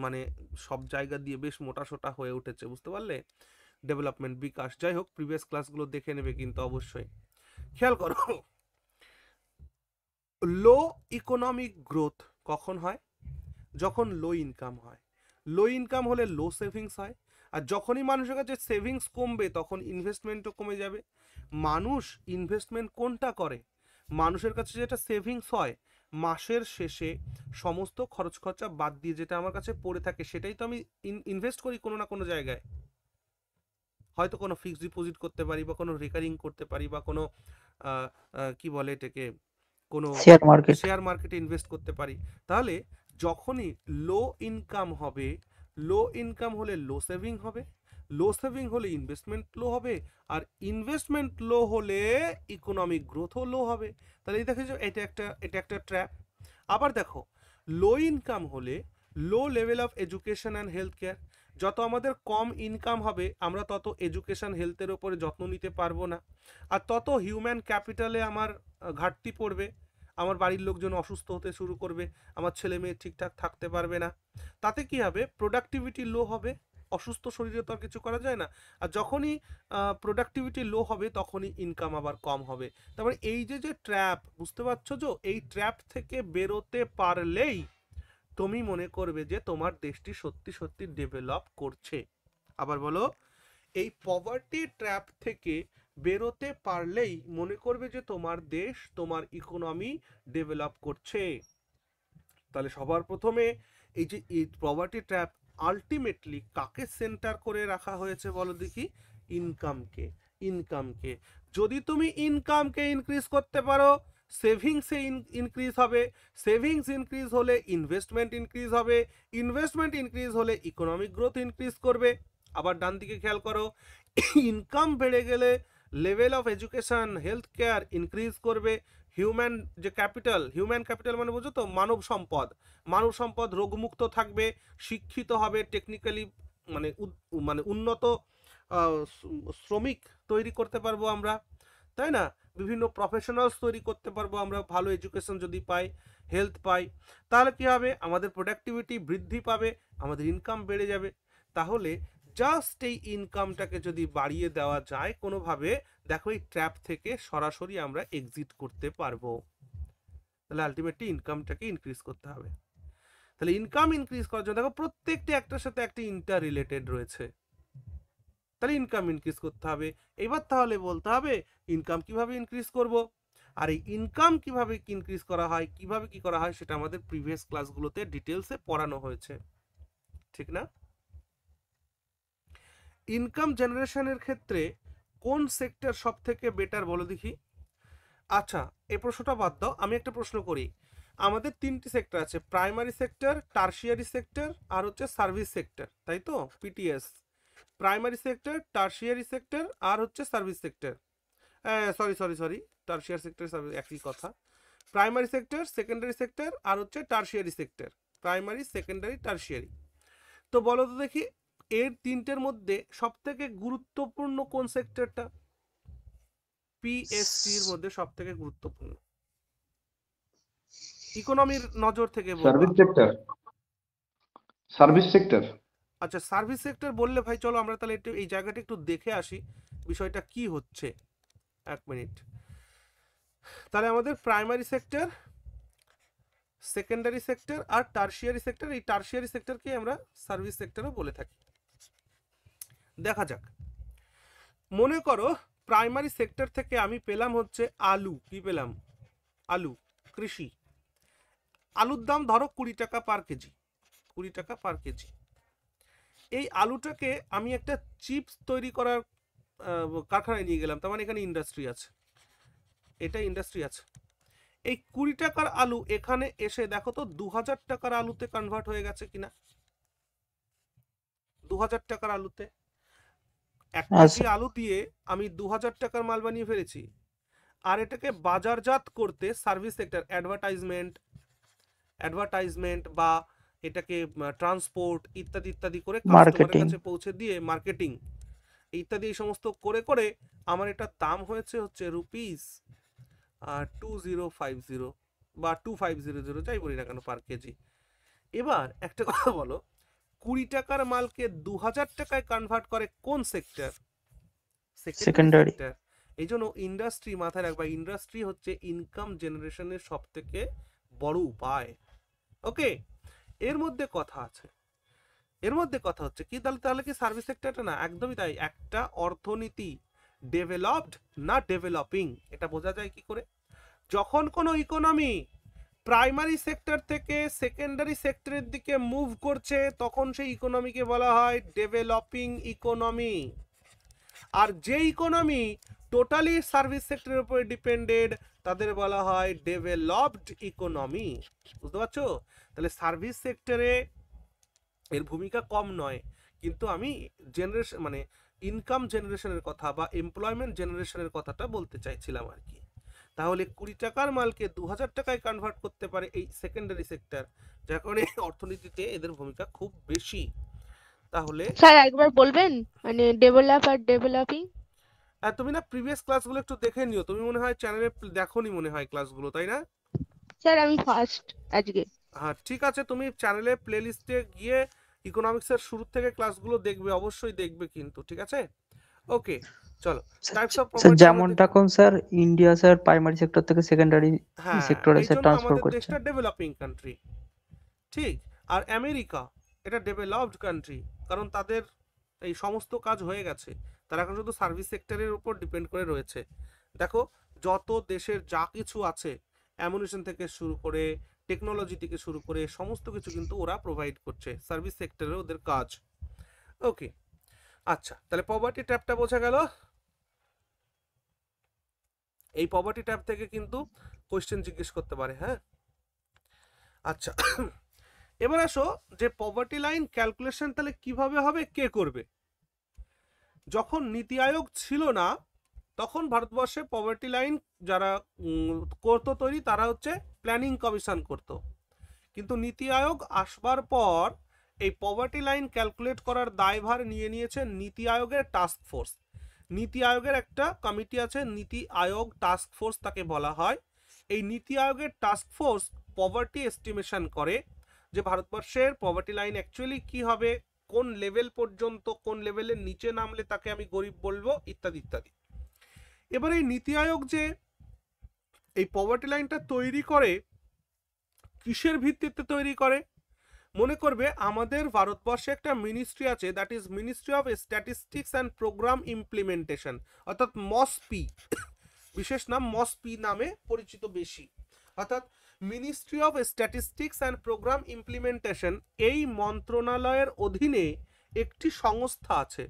মানে সব জায়গা দিয়ে বেশ মোটা সোটা হয়ে উঠেছে। বুঝতে পারলে? ডেভেলপমেন্ট, বিকাশ। যাই হোক, প্রিভিয়াস ক্লাসগুলো দেখে নেবে কিন্তু অবশ্যই। খেয়াল করো, লো ইকোনমিক গ্রোথ কখন হয়? যখন লো ইনকাম হয়। লো ইনকাম হলে লো সেভিংস হয়, আর যখনই মানুষের কাছে সেভিংস কমবে তখন ইনভেস্টমেন্টও কমে যাবে। মানুষ ইনভেস্টমেন্ট কোনটা করে? মানুষের কাছে যেটা সেভিংস হয়, মাসের শেষে সমস্ত খরচ খরচা বাদ দিয়ে যেটা আমার কাছে পড়ে থাকে, সেটাই তো আমি ইনভেস্ট করি কোনো না কোনো জায়গায়। হয়তো কোনো ফিক্সড ডিপোজিট করতে পারি, বা কোনো রেকারিং করতে পারি, বা কোনো কি বলে এটাকে, কোনো শেয়ার মার্কেটে ইনভেস্ট করতে পারি। তাহলে যখনই লো ইনকাম হবে, লো ইনকাম হলে লো সেভিং হবে, লো সেভিং হলে ইনভেস্টমেন্ট লো হবে, আর ইনভেস্টমেন্ট লো হলে ইকোনমিক গ্রোথও লো হবে। তাহলে এই দেখেছো, এটা একটা ট্র্যাপ। আবার দেখো, লো ইনকাম হলে low level of education and health care. যত আমাদের কম ইনকাম হবে আমরা তত এডুকেশন হেলথের ওপরে যত্ন নিতে পারবো না, আর তত হিউম্যান ক্যাপিটালে আমার ঘাটতি পড়বে, আমার বাড়ির লোকজন অসুস্থ হতে শুরু করবে, আমার ছেলে মেয়ে ঠিকঠাক থাকতে পারবে না। তাতে কি হবে, প্রোডাক্টিভিটি লো হবে। অসুস্থ শরীরে তো আর কিছু করা যায় না। আর যখনই প্রোডাক্টিভিটি লো হবে তখনই ইনকাম আবার কম হবে। তারপরে এই যে যে ট্র্যাপ, বুঝতে পারছো? যে এই ট্র্যাপ থেকে বেরোতে পারলেই তুমি মনে করবে যে তোমার দেশটি সত্যি সত্যি ডেভেলপ করছে। আবার বলো, এই পভার্টি ট্র্যাপ থেকে বেরোতে পারলেই মনে করবে যে তোমার দেশ, তোমার ইকোনমি ডেভেলপ করছে। তাহলে সবার প্রথমে এই যে এই পভার্টি ট্র্যাপ আলটিমেটলি কাকে সেন্টার করে রাখা হয়েছে বলো দেখি? ইনকামকে। ইনকামকে যদি তুমি ইনকামকে ইনক্রিজ করতে পারো, সেভিংসে ইনক্রিজ হবে, সেভিংস ইনক্রিজ হলে ইনভেস্টমেন্ট ইনক্রিজ হবে, ইনভেস্টমেন্ট ইনক্রিজ হলে ইকোনমিক গ্রোথ ইনক্রিজ করবে। আবার ডান দিকে খেয়াল করো, ইনকাম বেড়ে গেলে level of education, health care increase করবে। হিউম্যান যে ক্যাপিটাল, হিউম্যান ক্যাপিটাল মানে বুঝো তো, মানব সম্পদ, মানব সম্পদ রোগমুক্ত থাকবে, শিক্ষিত হবে, টেকনিক্যালি মানে মানে উন্নত শ্রমিক তৈরি করতে পারবো আমরা, তাই না? বিভিন্ন প্রফেশনালস তৈরি করতে পারবো আমরা, ভালো এডুকেশন যদি পাই, হেলথ পাই, তাহলে কি হবে? আমাদের প্রোডাক্টিভিটি বৃদ্ধি পাবে, আমাদের ইনকাম বেড়ে যাবে। তাহলে জাস্ট এই ইনকামটাকে যদি বাড়িয়ে দেওয়া যায় কোনোভাবে, দেখো এই ট্র্যাপ থেকে সরাসরি আমরা এক্সিট করতে পারবো। তাহলে আলটিমেটলি ইনকামটাকে ইনক্রিজ করতে হবে। তাহলে ইনকাম ইনক্রিজ করার জন্য দেখো প্রত্যেকটি একটার সাথে একটা ইন্টার রিলেটেড রয়েছে। তাহলে ইনকাম ইনক্রিজ করতে হবে। এবার তাহলে বলতে হবে ইনকাম কিভাবে ইনক্রিজ করব। আর এই ইনকাম কিভাবে ইনক্রিজ করা হয়, কিভাবে কি করা হয়, সেটা আমাদের প্রিভিয়াস ক্লাসগুলোতে ডিটেলসে পড়ানো হয়েছে, ঠিক না? ইনকাম জেনারেশনের ক্ষেত্রে কোন সেক্টর সব থেকে বেটার বলো দেখি? আচ্ছা, এই প্রশ্নটা বাদ দাও, আমি একটা প্রশ্ন করি। আমাদের তিনটি সেক্টর আছে, প্রাইমারি সেক্টর, টারশিয়ারি সেক্টর আর হচ্ছে সার্ভিস সেক্টর, তাই তো? PTS, primary sector, tertiary sector আর হচ্ছে service sector. Sorry, tertiary sector service একই কথা। প্রাইমারি সেক্টর, সেকেন্ডারি সেক্টর আর হচ্ছে tertiary sector. Primary, secondary, tertiary. তো বলো তো দেখি, এর তিনটের মধ্যে সব থেকে গুরুত্বপূর্ণ কোন সেক্টরটা? পিএসটির মধ্যে সব থেকে গুরুত্বপূর্ণ ইকোনমির নজর থেকে বলবো। Service sector, service sector. আচ্ছা, সার্ভিস সেক্টর বললে ভাই চলো আমরা তাহলে একটু এই জায়গাটা একটু দেখে আসি বিষয়টা কি হচ্ছে। এক মিনিট। তাহলে আমাদের প্রাইমারি সেক্টর, সেকেন্ডারি সেক্টর আর টারশিয়ারি সেক্টর, এই টারশিয়ারি সেক্টরকে আমরা সার্ভিস সেক্টরও বলে থাকি। দেখা যাক, মনে করো প্রাইমারি সেক্টর থেকে আমি পেলাম হচ্ছে আলু। কি পেলাম? আলু, কৃষি। আলুর দাম ধরো 20 টাকা পার কেজি, 20 টাকা পার কেজি। এই আলুটাকে আমি একটা চিপস তৈরি করার কারখানায় নিয়ে গেলাম, তার মানে এখানে ইন্ডাস্ট্রি আছে, এটা ইন্ডাস্ট্রি আছে। এই 20 টাকার আলু এখানে এসে দেখো তো 2000 টাকার আলুতে কনভার্ট হয়ে গেছে কিনা? 2000 টাকার আলুতে, 1 কেজি আলু দিয়ে আমি 2000 টাকার মাল বানিয়ে ফেলেছি। আর এটাকে বাজারজাত করতে সার্ভিস সেক্টর, অ্যাডভার্টাইজমেন্ট বা এটাকে ট্রান্সপোর্ট ইত্যাদি ইত্যাদি করে কাস্টমারের কাছে পৌঁছে দিয়ে, মার্কেটিং ইত্যাদি এই সমস্ত করে করে আমার এটার দাম হয়েছে হচ্ছে রুপিস 2050 বা 2500, যাই বলি না কেন, পার কেজি। এবার একটা কথা বলো, 20 টাকার মালকে 2000 টাকায় কনভার্ট করে কোন সেক্টর? Secondary sector. এই জন্য ইন্ডাস্ট্রি মাথায় রাখবা, ইন্ডাস্ট্রি হচ্ছে ইনকাম জেনারেশনের সব থেকে বড় উপায়। ওকে, এর মধ্যে কথা আছে, এর মধ্যে কথা হচ্ছে কি, তাহলে কি সার্ভিস সেক্টরটা না? একদমই তাই। একটা অর্থনীতি ডেভেলপড না ডেভেলপিং, এটা বোঝা যায় কি করে? যখন কোনো ইকোনমি প্রাইমারি সেক্টর থেকে সেকেন্ডারি সেক্টরের দিকে মুভ করছে তখন সেই ইকোনমিকে বলা হয় ডেভেলপিং ইকোনমি। আর যে ইকোনমি টোটালি সার্ভিস সেক্টরের উপরে ডিপেন্ডেড তাদের বলা হয় ডেভেলপড ইকোনমি। বুঝতে পারছো? তাহলে সার্ভিস সেক্টরে এর ভূমিকা কম নয়, কিন্তু আমি জেনারেশন মানে ইনকাম জেনারেশনের কথা বা এমপ্লয়মেন্ট জেনারেশনের কথাটা বলতে চাইছিলাম আর কি। তাহলে 20 টাকার মালকে 2000 টাকায় কনভার্ট করতে পারে এই সেকেন্ডারি সেক্টর, যার কারণে অর্থনীতিতে এদের ভূমিকা খুব বেশি। তাহলে স্যার একবার বলবেন মানে ডেভেলপ আর ডেভেলপিং? তুমি না প্রিভিয়াস ক্লাসগুলো একটু দেখে নিও, তুমি মনে হয় চ্যানেলে দেখোনি মনে হয় ক্লাসগুলো, তাই না? স্যার আমি ফার্স্ট আজকে। হ্যাঁ ঠিক আছে, তুমি চ্যানেলে প্লেলিস্টে গিয়ে ইকোনমিক্সের শুরু থেকে ক্লাসগুলো দেখবে, অবশ্যই দেখবে কিন্তু, ঠিক আছে? ওকে চলো, টাইপস অফ স্যার প্রপার্টি আমরা যেমনটা কোন sir India sir primary sector থেকে সেকেন্ডারি হ্যাঁ সেক্টরে এই স্যার জন্য ট্রান্সফার আমাদের করছে। দেশটা ডেভেলপিং কান্ট্রি, ঠিক। আর আমেরিকা এটা ডেভেলপড কান্ট্রি, কারণ তাদের এই সমস্ত কাজ হয়ে গেছে, তারা এখন শুধু সার্ভিস সেক্টরের উপর ডিপেন্ড করে রয়েছে। দেখো যত দেশের যা কিছু আছে, অ্যামুনিশন থেকে শুরু করে টেকনোলজি থেকে শুরু করে সমস্ত কিছু কিন্তু ওরা প্রোভাইড করছে, সার্ভিস সেক্টরে ওদের কাজ। ওকে আচ্ছা, তাহলে পভার্টি ট্যাবটা বোঝা গেল। এই পভার্টি ট্যাব থেকে কিন্তু কোশ্চেন জিজ্ঞেস করতে পারে, হ্যাঁ। আচ্ছা এবার আসো যে পভার্টি লাইন ক্যালকুলেশন তাহলে কিভাবে হবে, কে করবে? যখন নীতি আয়োগ ছিল না তখন ভারতবর্ষে পভার্টি লাইন যারা করতো তৈরি, তারা হচ্ছে প্ল্যানিং কমিশন করতো। কিন্তু নীতি আয়োগ আসবার পর এই পভার্টি লাইন ক্যালকুলেট করার দায়ভার নিয়ে নিয়েছে নীতি আয়োগের টাস্ক ফোর্স। নীতি আয়োগের একটা কমিটি আছে, নীতি আয়োগ টাস্ক ফোর্স তাকে বলা হয়। এই নীতি আয়োগের টাস্ক ফোর্স পভার্টি এস্টিমেশন করে যে ভারতবর্ষের পভার্টি লাইন অ্যাকচুয়ালি কি হবে, কোন লেভেল পর্যন্ত, কোন লেভেলের নিচে নামলে তাকে আমি গরিব বলবো, ইত্যাদি ইত্যাদি। এবার এই নীতি আয়োগ যে এই পভার্টি লাইনটা তৈরি করে, কিসের ভিত্তিতে তৈরি করে? মনে করবে আমাদের ভারতবর্ষে একটা মিনিস্ট্রি আছে, that is ministry of statistics and programme implementation, অর্থাৎ মসপি, বিশেষ নাম মসপি নামে পরিচিত বেশি, অর্থাৎ ministry of statistics and programme implementation. এই মন্ত্রণালয়ের অধীনে একটি সংস্থা আছে,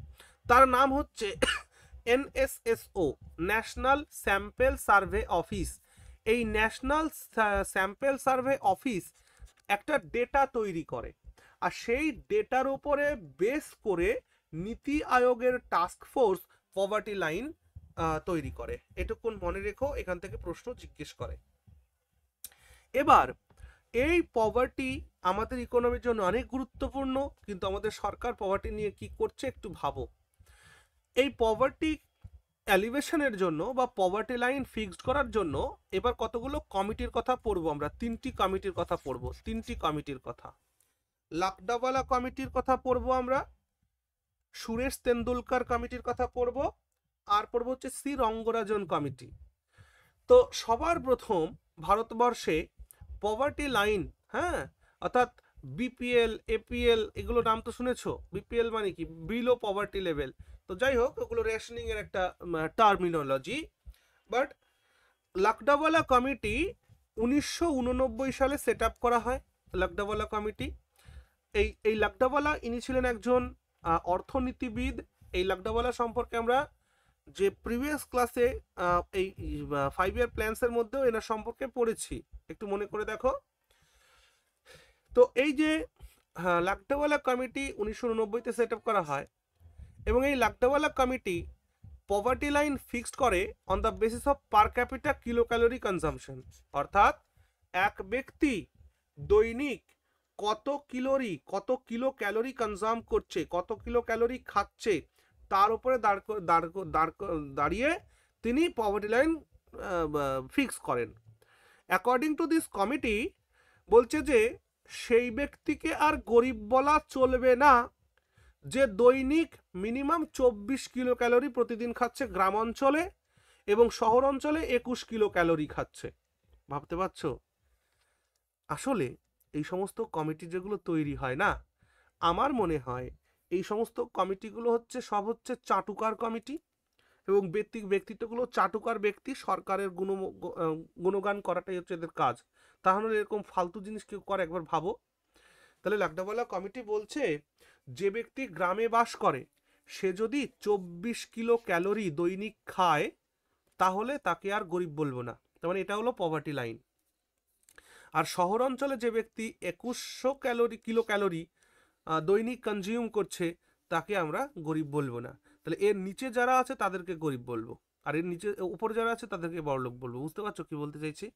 তার নাম হচ্ছে NSSO, national sample survey office. এই ন্যাশনাল স্যাম্পল সার্ভে অফিস একটা ডেটা তৈরি করে, আর সেই ডেটার উপরে বেস করে নীতি আয়োগের টাস্ক ফোর্স পভার্টি লাইন তৈরি করে। এটুকুন মনে রেখো, এখান থেকে প্রশ্ন জিজ্ঞেস করে। এবার এই পভার্টি আমাদের ইকোনমির জন্য অনেক গুরুত্বপূর্ণ, কিন্তু আমাদের সরকার পভার্টি নিয়ে কি করছে একটু ভাবো। এই পভার্টি এলিভেশনের জন্য বা পভার্টি লাইন ফিক্সড করার জন্য এবার কতগুলো কমিটির কথা পড়বো আমরা, তিনটি কমিটির কথা পড়বো, তিনটি কমিটির কথা। লাকডাওয়ালা কমিটির কথা পড়বো আমরা, সুরেশ তেন্ডুলকার কমিটির কথা পড়বো, আর পড়বো হচ্ছে সি রঙ্গরাজন কমিটি। তো সবার প্রথম ভারতবর্ষে পভার্টি লাইন, হ্যাঁ, অর্থাৎ বিপিএল, এপিএল, এগুলো নাম তো শুনেছো। বিপিএল মানে কি, বিলো পভার্টি লেভেল। তো যাই হোক, ওগুলো রেশনিং এর একটা টার্মিনোলজি। বাট লাকডাওয়ালা কমিটি 1989 সালে সেট আপ করা হয়। লাকডাওয়ালা কমিটি, এই লাকডাওয়ালা ইনি ছিলেন একজন অর্থনীতিবিদ। এই লাকডাওয়ালা সম্পর্কে আমরা যে প্রিভিয়াস ক্লাসে এই 5 ইয়ার প্ল্যান্সের মধ্যেও এনার সম্পর্কে পড়েছি, একটু মনে করে দেখো। তো এই যে লাকডাওয়ালা কমিটি 1989-তে সেট আপ করা হয়, এবং এই লাকডাওয়ালা কমিটি পভার্টি লাইন ফিক্সড করে on the basis of per capital kilo calorie consumption, অর্থাৎ এক ব্যক্তি দৈনিক কত কিলো ক্যালোরি কনজাম করছে, কত কিলো ক্যালোরি খাচ্ছে, তার উপরে দাঁড়িয়ে তিনি পভার্টি লাইন ফিক্স করেন। অ্যাকর্ডিং টু দিস কমিটি বলছে যে সেই ব্যক্তিকে আর গরিব বলা চলবে না যে দৈনিক মিনিমাম 24 কিলো ক্যালোরি প্রতিদিন খাচ্ছে গ্রাম অঞ্চলে, এবং শহর অঞ্চলে 21 কিলো ক্যালোরি খাচ্ছে। ভাবতে পারছো? আসলে এই সমস্ত কমিটি যেগুলো তৈরি হয় না, আমার মনে হয় এই সমস্ত কমিটিগুলো সব হচ্ছে চাটুকার কমিটি, এবং ব্যক্তিত্বগুলো চাটুকার ব্যক্তি, সরকারের গুণগান করাটাই হচ্ছে এদের কাজ। তাহলে এরকম ফালতু জিনিস কেউ করে, একবার ভাবো। তাহলে লাকডাওয়ালা কমিটি বলছে যে ব্যক্তি গ্রামে বাস করে সে যদি 24 কিলো ক্যালোরি দৈনিক খায় তাহলে তাকে আর গরিব বলবো না, তার মানে এটা হলো পভার্টি লাইন। আর শহর অঞ্চলে যে ব্যক্তি 2100 কিলো ক্যালোরি দৈনিক কনজিউম করছে তাকে আমরা গরিব বলবো না। তাহলে এর নিচে যারা আছে তাদেরকে গরিব বলবো, আর এর নিচে উপরে যারা আছে তাদেরকে বড়লোক বলবো। বুঝতে পারছো কি বলতে চাইছি?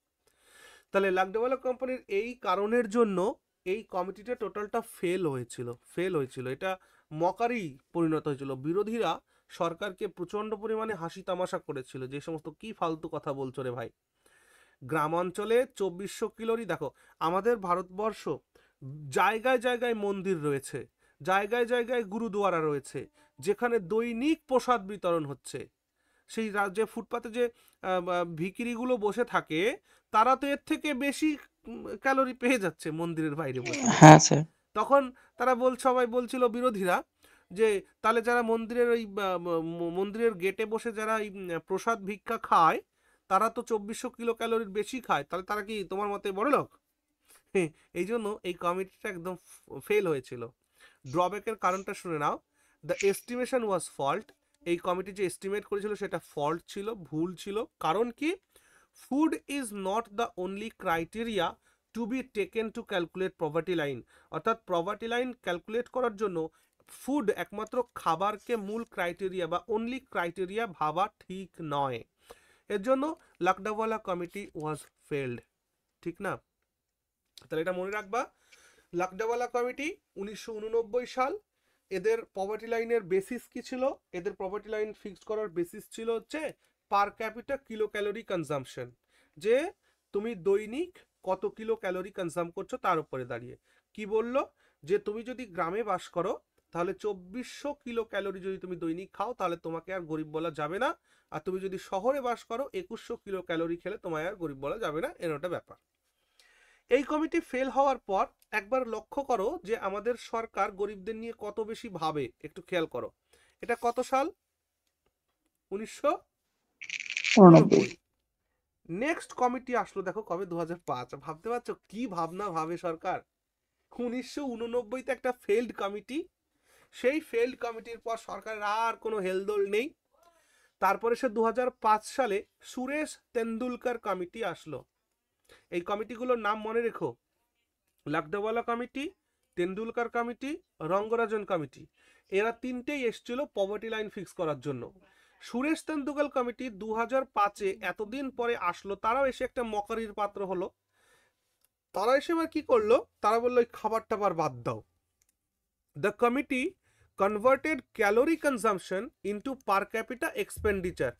তাহলে লাকডাওয়ালা কোম্পানির এই কারণের জন্য এই কমিটিটা টোটালটা ফেল হয়েছিল। এটা মকারি পরিণত হয়েছিল। বিরোধীরা সরকারকে প্রচন্ড পরিমাণে হাসি তামাশা করেছিল, যে সমস্ত কি ফালতু কথা বলছো রে ভাই। গ্রাম অঞ্চলে 2400 ক্যালোরি। দেখো আমাদের ভারতবর্ষ জায়গায় জায়গায় মন্দির রয়েছে, জায়গায় জায়গায় গুরুদুয়ারা রয়েছে, যেখানে দৈনিক প্রসাদ বিতরণ হচ্ছে। সেই রাজ্যে ফুটপাতে যে ভিখিরিগুলো বসে থাকে, তারা তো এর থেকে বেশি ক্যালোরি পেয়ে যাচ্ছে মন্দিরের বাইরে বসে। হ্যাঁ স্যার। তখন তারা সবাই বলছিল বিরোধীরা যে তাহলে যারা মন্দিরের ওই মন্দিরের গেটে বসে যারা এই প্রসাদ ভিক্ষা খায়, তারা তো 2400 কিলো ক্যালোরির বেশি খায়, তাহলে তারা কি তোমার মতে বড়লোক? এই জন্য এই কমিটিটা একদম ফেল হয়েছিল। ড্রব্যাকের কারণটা শুনে নাও। The estimation was fault. এই কমিটি যে এস্টিমেট করেছিল সেটা ফল্ট ছিল, ভুল ছিল। কারণ কি? Food is not the only criteria to be taken to calculate poverty line. অর্থাৎ পভার্টি লাইন ক্যালকুলেট করার জন্য ফুড একমাত্র খাবারকে মূল ক্রাইটেরিয়া বা অনলি ক্রাইটেরিয়া ভাবা ঠিক নয়। এর জন্য লাকডাওয়ালা কমিটি ওয়াজ ফেলড। ঠিক না? তাহলে এটা মনে রাখবা। লাকডাওয়ালা কমিটি 1989 সাল। এদের পভার্টি লাইনের বেসিস কি ছিল? এদের পভার্টি লাইন ফিক্সড করার বেসিস ছিল হচ্ছে পার ক্যাপিটা কিলো ক্যালোরি কনজাম্পশন, যে তুমি দৈনিক কত কিলো ক্যালোরি কনজাম করছো তার উপরে দাঁড়িয়ে। কি বললো? যে তুমি যদি গ্রামে বাস করো তাহলে 2400 কিলো ক্যালোরি যদি তুমি দৈনিক খাও তাহলে তোমাকে আর গরিব বলা যাবে না, আর তুমি যদি শহরে বাস করো 2100 কিলো ক্যালোরি খেলে তোমায় আর গরিব বলা যাবে না। এরকম ব্যাপার। এই কমিটি ফেল হওয়ার পর একবার লক্ষ্য করো যে আমাদের সরকার গরিবদের নিয়ে কত বেশি ভাবে, একটু খেয়াল করো। এটা কত সাল? 1989। নেক্সট কমিটি আসলো দেখো কবে? 2005। ভাবতে পারছো কি ভাবনা ভাবে সরকার? 1989তে একটা ফেল্ড কমিটি। সেই ফেল্ড কমিটির পর সরকারের আর কোনো হেলদোল নেই। তারপরে সে 2005 সালে সুরেশ তেন্ডুলকর কমিটি আসলো। এই কমিটিগুলোর নাম মনে রেখো: লাকডাওয়ালা committee, Tendulkar committee, Rangarajan committee. এরা তিনটেই এসেছিল পভার্টি লাইন ফিক্স করার জন্য। সুরেশ তেন্ডুলকর কমিটি 2005-এ এতদিন পরে আসলো, তারাও এসে একটা মকারির পাত্র হলো। তারা এসে এবার কি করলো? তারা বললো এই খাবার টাবার বাদ দাও। The committee converted calorie consumption into per capital expenditure.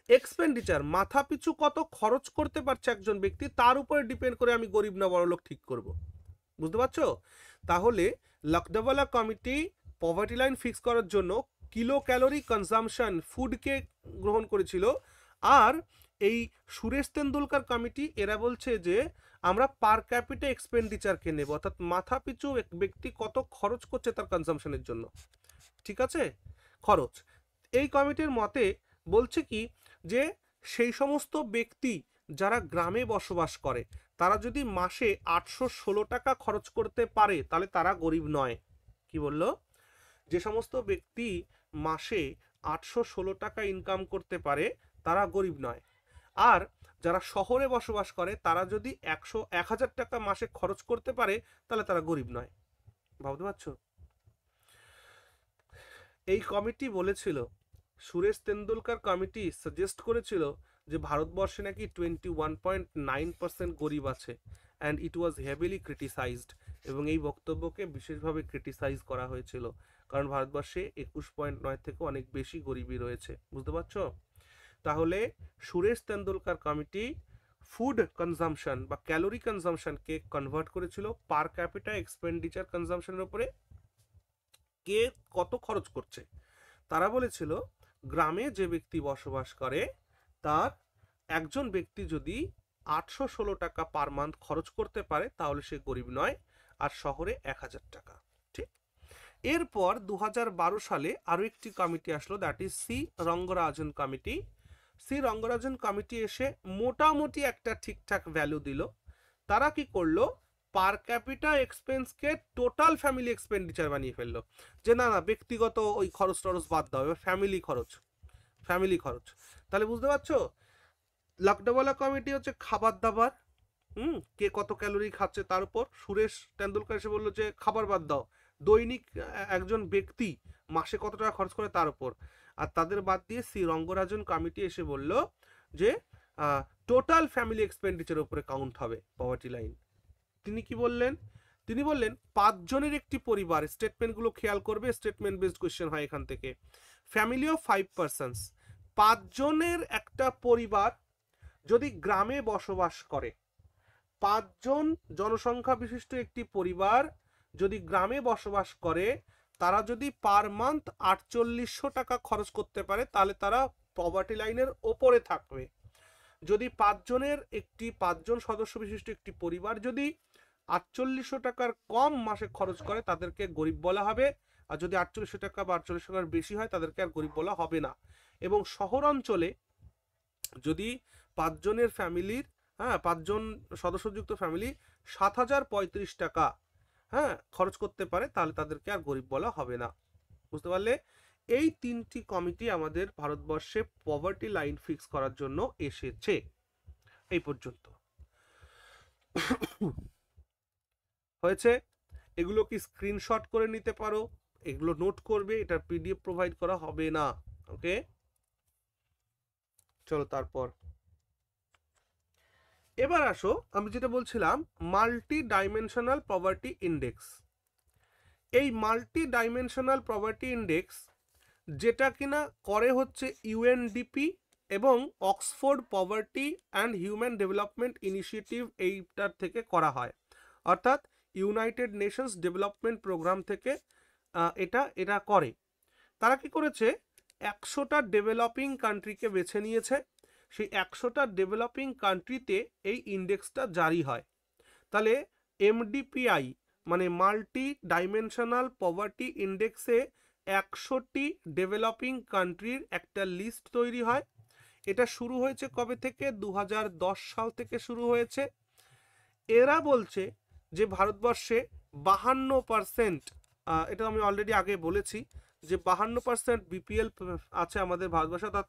Expenditure মাথা পিছু কত খরচ করতে পারছে একজন ব্যক্তি, তার উপরে ডিপেন্ড করে আমি গরিব না বড়লোক ঠিক করব। বুঝতে পারছো? তাহলে লাকডাওয়ালা কমিটি পভার্টি লাইন ফিক্স করার জন্য কিলো ক্যালোরি কনজাম্পশন ফুডকে গ্রহণ করেছিল। আর এই সুরেশ তেন্ডুলকর কমিটি এরা বলছে যে আমরা পার ক্যাপিটা এক্সপেন্ডিচারকে নেব, অর্থাৎ মাথা পিছু ব্যক্তি কত খরচ করছে তার কনজাম্পশনের জন্য। ঠিক আছে? খরচ। এই কমিটির মতে বলছে কি যে সেই সমস্ত ব্যক্তি যারা গ্রামে বসবাস করে তারা যদি মাসে 816 টাকা খরচ করতে পারে তাহলে তারা গরিব নয়। কি বললো? যে সমস্ত ব্যক্তি মাসে 816 টাকা ইনকাম করতে পারে তারা গরিব নয়। আর যারা শহরে বসবাস করে তারা যদি 1000 টাকা মাসে খরচ করতে পারে তাহলে তারা গরিব নয়। ভাবতে পারছো? এই কমিটি বলেছিল, সুরেশ তেন্ডুলকর কমিটি সাজেস্ট করেছিল যে ভারতবর্ষে নাকি 21.9% গরিব আছে, and it was heavily criticised. এবং এই বক্তব্যকে বিশেষভাবে ক্রিটিসাইজ করা হয়েছিল, কারণ ভারতবর্ষে 21.9 থেকে অনেক বেশি গরিবই রয়েছে। বুঝতে পারছো? তাহলে Suresh Tendulkar committee food consumption বা ক্যালোরি কনজাম্পশনকে কনভার্ট করেছিল পার ক্যাপিটা এক্সপেন্ডিচার কনজাম্পশনের উপরে, কে কত খরচ করছে। তারা বলেছিল গ্রামে যে ব্যক্তি বসবাস করে তার একজন ব্যক্তি যদি 816 টাকা পার মান্থ খরচ করতে পারে তাহলে সে গরিব নয়, আর শহরে 1000 টাকা। ঠিক। এরপর 2012 সালে আরো একটি কমিটি আসলো, that is C Rangarajan committee. C Rangarajan committee এসে মোটামুটি একটা ঠিকঠাক ভ্যালু দিল। তারা কি করলো? পার ক্যাপিটা এক্সপেন্সকে টোটাল ফ্যামিলি এক্সপেন্ডিচার বানিয়ে ফেললো, যে না না ব্যক্তিগত ওই খরচ টরচ বাদ দাও, এবার ফ্যামিলি খরচ। তাহলে বুঝতে পারছো? লাকডাওয়ালা কমিটি হচ্ছে খাবার দাবার, কে কত ক্যালোরি খাচ্ছে তার উপর। সুরেশ তেন্ডুলকর এসে বললো যে খাবার বাদ দাও, দৈনিক একজন ব্যক্তি মাসে কত টাকা খরচ করে তার উপর। আর তাদের বাদ দিয়ে সি রঙ্গরাজন কমিটি এসে বলল যে টোটাল ফ্যামিলি এক্সপেন্ডিচার উপরে কাউন্ট হবে পভার্টি লাইন। তিনি কি বললেন? তিনি বললেন 5 জনের একটি পরিবার, স্টেটমেন্টগুলো খেয়াল করবে, স্টেটমেন্ট বেসড কোয়েশ্চেন হয় এখান থেকে। ফ্যামিলি অফ 5 পার্সনস, 5 জনের একটা পরিবার যদি গ্রামে বসবাস করে, 5 জন জনসংখ্যা বিশিষ্ট একটি পরিবার যদি গ্রামে বসবাস করে, তারা যদি পার মান্থ 4800 টাকা খরচ করতে পারে, তাহলে তারা পভার্টি লাইনের ওপরে থাকবে। যদি 5 জন সদস্য বিশিষ্ট একটি পরিবার যদি 4800 টাকার কম মাসে খরচ করে, তাদেরকে গরিব বলা হবে। আর যদি 4800 টাকা বা 4800 টাকার বেশি হয়, তাদেরকে আর গরিব বলা হবে না। এবং শহর অঞ্চলে যদি 5 জনের ফ্যামিলির 5 জন সদস্যযুক্ত ফ্যামিলি 7035 টাকা খরচ করতে পারে, তাহলে তাদেরকে আর গরিব বলা হবে না। বুঝতে পারলে? এই 3টি কমিটি আমাদের ভারতবর্ষে পভার্টি লাইন ফিক্স করার জন্য এসেছে। এই পর্যন্ত হয়েছে। এগুলো কি স্ক্রিনশট করে নিতে পারো, এগুলো নোট করবে, এটার পিডিএফ প্রোভাইড করা হবে না। ওকে, চলো তারপর এবার আসো, আমি যেটা বলছিলাম মাল্টি ডাইমেনশনাল পভার্টি ইন্ডেক্স। এই মাল্টি ডাইমেনশনাল পভার্টি ইন্ডেক্স যেটা কিনা করে হচ্ছে ইউএনডিপি এবং Oxford poverty and human development initiative, এইটার থেকে করা হয়। অর্থাৎ ইউনাইটেড নেশনস ডেভেলপমেন্ট প্রোগ্রাম থেকে এটা করে। তারা কি করেছে, 100টা ডেভেলপিং কান্ট্রিকে বেছে নিয়েছে। সেই 100টা ডেভেলপিং কান্ট্রিতে এই ইন্ডেক্সটা জারি হয়। তাহলে এমডিপিআই মানে মাল্টি ডাইমেনশনাল পভার্টি ইন্ডেক্সে 100টি ডেভেলপিং কান্ট্রির একটা লিস্ট তৈরি হয়। এটা শুরু হয়েছে কবে থেকে? 2010 সাল থেকে শুরু হয়েছে। এরা বলছে যে ভারতবর্ষে 52%, এটা আমি অলরেডি আগে বলেছি যে 52% বিপিএল আছে আমাদের ভারতবর্ষে, অর্থাৎ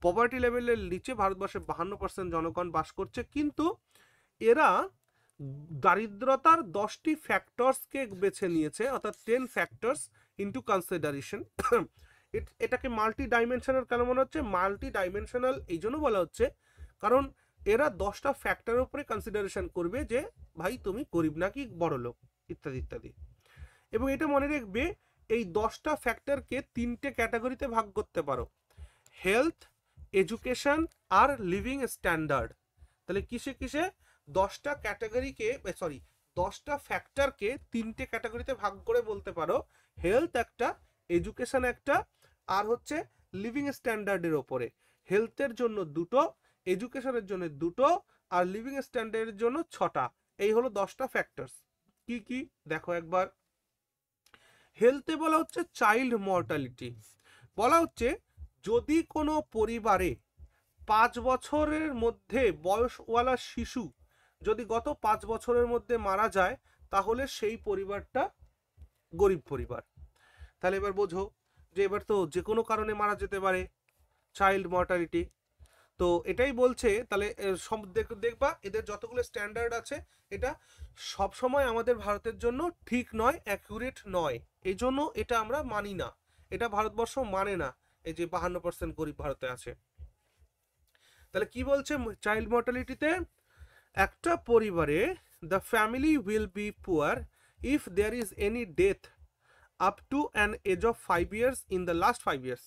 পভার্টি লেভেলের নিচে ভারতবর্ষে 52% জনগণ বাস করছে। কিন্তু এরা দারিদ্রতার 10টি ফ্যাক্টরসকে বেছে নিয়েছে, অর্থাৎ 10 ফ্যাক্টরস ইনটু কনসিডারেশন। এটাকে মাল্টি ডাইমেনশনাল কেন মনে হচ্ছে? মাল্টি ডাইমেনশনাল এই জন্য বলা হচ্ছে কারণ এরা 10টা ফ্যাক্টরের উপরে কনসিডারেশন করবে যে ভাই তুমি গরিব নাকি বড় লোক, ইত্যাদি ইত্যাদি। এবং এটা মনে রাখবে, এই 10টা ফ্যাক্টরকে 3টে ক্যাটাগরিতে ভাগ করতে পারো: হেলথ, এডুকেশন আর লিভিং স্ট্যান্ডার্ড। তাহলে কিসে কিসে 10টা ক্যাটাগরিকে 10টা ফ্যাক্টরকে 3টে ক্যাটাগরিতে ভাগ করে বলতে পারো হেলথ একটা, এডুকেশন একটা, আর হচ্ছে লিভিং স্ট্যান্ডার্ডের ওপরে। হেলথের জন্য 2টো, এডুকেশনের জন্য 2টো, আর লিভিং স্ট্যান্ডার্ডের জন্য 6টা। এই হলো 10টা ফ্যাক্টরস। কি কি দেখো একবার। হেলথে বলা হচ্ছে চাইল্ড মর্টালিটি। বলা হচ্ছে যদি কোনো পরিবারে 5 বছরের মধ্যে বয়সওয়ালা শিশু যদি গত 5 বছরের মধ্যে মারা যায়, তাহলে সেই পরিবারটা গরিব পরিবার। তাহলে এবার বোঝো যে এবার তো যে কোনো কারণে মারা যেতে পারে, চাইল্ড মর্টালিটি। তো এটাই বলছে। তাহলে সব দেখবা এদের যতগুলো স্ট্যান্ডার্ড আছে, এটা সব সময় আমাদের ভারতের জন্য ঠিক নয়, অ্যাকুরেট নয়। এই জন্য এটা আমরা মানি না, এটা ভারতবর্ষ মানে না, এই যে 52% গরিব ভারতে আছে। তাহলে কি বলছে চাইল্ড মর্টালিটিতে? একটা পরিবারে the family will be poor if there is any death up to an age of 5 years in the last 5 years।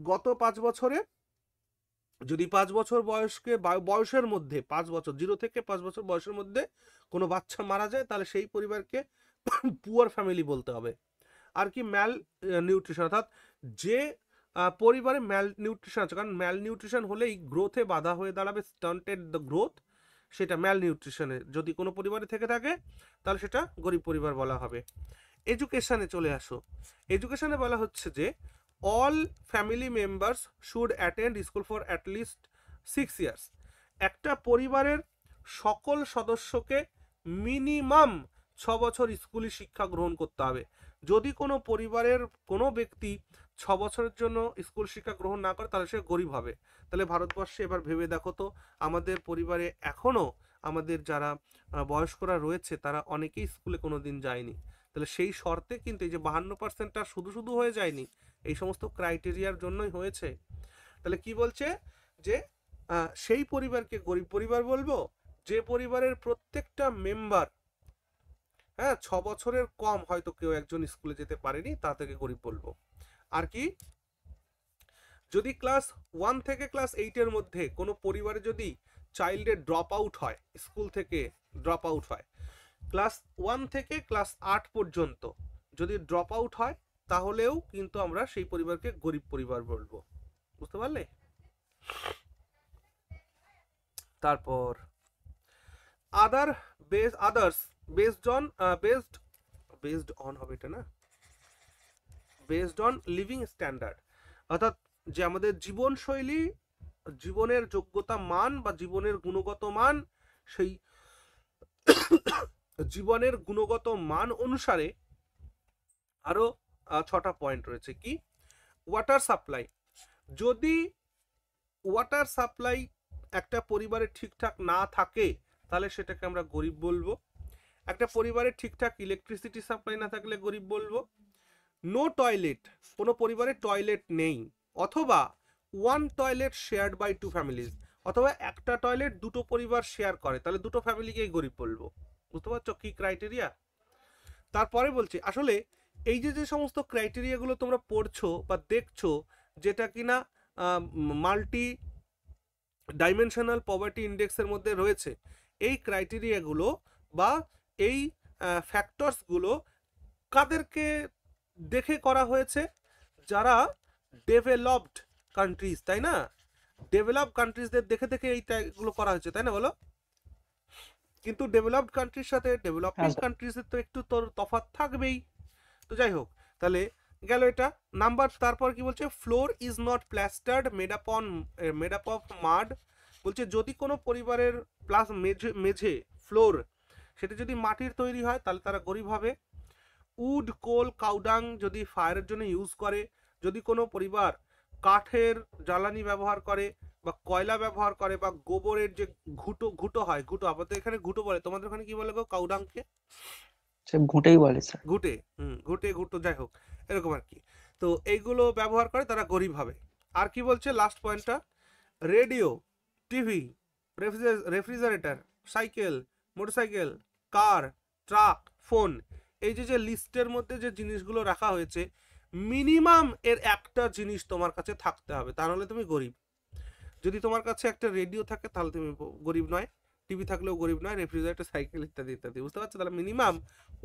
গত 5 বছরে যদি 5 বছর বয়সের মধ্যে 5 বছর 0 থেকে 5 বছর বয়সের মধ্যে কোনো বাচ্চা মারা যায়, তাহলে সেই পরিবারকে পুয়ার ফ্যামিলি বলতে হবে। আর কি ম্যাল নিউট্রিশন, অর্থাৎ যে পরিবারে ম্যাল নিউট্রিশন আছে, কারণ ম্যাল নিউট্রিশন হলেই গ্রোথে বাধা হয়ে দাঁড়াবে, স্টান্টেড দ্য গ্রোথ, সেটা ম্যাল নিউট্রিশনে যদি কোনো পরিবারে থেকে থাকে, তাহলে সেটা গরিব পরিবার বলা হবে। এডুকেশনে চলে আসো। এডুকেশনে বলা হচ্ছে যে all family members should attend school for at least 6 years। একটা পরিবারের সকল সদস্যকে মিনিমাম 6 বছর স্কুলে শিক্ষা গ্রহণ করতে হবে। যদি কোনো পরিবারের কোনো ব্যক্তি 6 বছরের জন্য স্কুল শিক্ষা গ্রহণ না করে, তাহলে সে গরিব হবে। তাহলে ভারতবর্ষে এবার ভেবে দেখো তো, আমাদের পরিবারে এখনও আমাদের যারা বয়স্করা রয়েছে, তারা অনেকেই স্কুলে কোনো দিন যায়নি। তাহলে সেই শর্তে কিন্তু এই যে 52%টা শুধু শুধু হয়ে যায়নি, এই সমস্ত ক্রাইটেরিয়ার জন্যই হয়েছে। তাহলে কি বলছে যে সেই পরিবারকে গরিব পরিবার বলবো যে পরিবারের প্রত্যেকটা মেম্বার 6 বছরের কম হয়তো কেউ একজন স্কুলে যেতে পারেনি, তা থেকে গরিব বলবো। আর কি যদি ক্লাস 1 থেকে ক্লাস 8-এর মধ্যে কোনো পরিবারে যদি চাইল্ডের ড্রপ আউট হয়, স্কুল থেকে ড্রপ আউট হয়, ক্লাস 1 থেকে ক্লাস 8 পর্যন্ত যদি ড্রপ আউট হয়, তাহলেও কিন্তু আমরা সেই পরিবারকে গরিব পরিবার বলবো। বুঝতে পারলে? তারপর আদার্স বেসড অন হবে এটা না, বেসড অন লিভিং স্ট্যান্ডার্ড, অর্থাৎ যে আমাদের জীবনশৈলী, জীবনের যোগ্যতা মান বা জীবনের গুণগত মান, সেই জীবনের গুণগত মান অনুসারে আরো 6টা পয়েন্ট রয়েছে। কি? Water supply. যদি ওয়াটার সাপ্লাই একটা পরিবারে ঠিকঠাক না থাকে তাহলে সেটাকে আমরা গরিব বলবো। একটা পরিবারে ঠিকঠাক ইলেকট্রিসিটি সাপ্লাই না থাকলে গরিব বলবো। নো টয়লেট, কোনো পরিবারে টয়লেট নেই, অথবা one toilet shared by 2 families, অথবা একটা টয়লেট দুটো পরিবার শেয়ার করে, তাহলে দুটো ফ্যামিলিকেই গরিব বলবো। বুঝতে পারছো কি ক্রাইটেরিয়া? তারপরে বলছি আসলে এই যে সমস্ত ক্রাইটেরিয়াগুলো তোমরা পড়ছো বা দেখছো, যেটা কিনা মাল্টি ডাইমেনশনাল পভার্টি ইন্ডেক্সের মধ্যে রয়েছে, এই ক্রাইটেরিয়াগুলো বা এই ফ্যাক্টরসগুলো কাদেরকে দেখে করা হয়েছে? যারা ডেভেলপড কান্ট্রিজ, তাই না? ডেভেলপ কান্ট্রিজদের দেখে দেখে এইগুলো করা হয়েছে, তাই না বলো? কিন্তু ডেভেলপড কান্ট্রির সাথে ডেভেলপিং কান্ট্রিজের তো একটু তোর তফাৎ থাকবেই। তো যাই হোক, তাহলে গেল এটা নাম্বার। তারপর কি বলছে? Floor is not plastered made up of mud. বলছে যদি কোনো পরিবারের প্লাস মেঝে ফ্লোর সেটা যদি মাটির তৈরি হয় তাহলে তারা গরিব হবে। উড, কোল, কাউডাং যদি ফায়ারের জন্য ইউজ করে, যদি কোনো পরিবার কাঠের জ্বালানি ব্যবহার করে বা কয়লা ব্যবহার করে বা গোবরের যে ঘুটো হয়, ঘুটো আমাদের এখানে ঘুটো বলে, তোমাদের ওখানে কি বলে গো কাউডাংকে? ঘুঁটেই বলে স্যার। ঘুটো যাই হোক এরকম আর কি। তো এইগুলো ব্যবহার করে তারা গরিব হবে। আর কি বলছে লাস্ট পয়েন্টটা? Radio, TV, refrigerator, cycle, motorcycle, car, truck, phone, এই যে লিস্টের মধ্যে যে জিনিসগুলো রাখা হয়েছে, মিনিমাম এর একটা জিনিস তোমার কাছে থাকতে হবে, তা নাহলে তুমি গরিব। যদি তোমার কাছে একটা রেডিও থাকে তাহলে তুমি গরিব নয়, টিভি থাকলেও গরিব নয়, রেফ্রিজারেটর, সাইকেল ইত্যাদি ইত্যাদি। বুঝতে পারছো? তাহলে minimum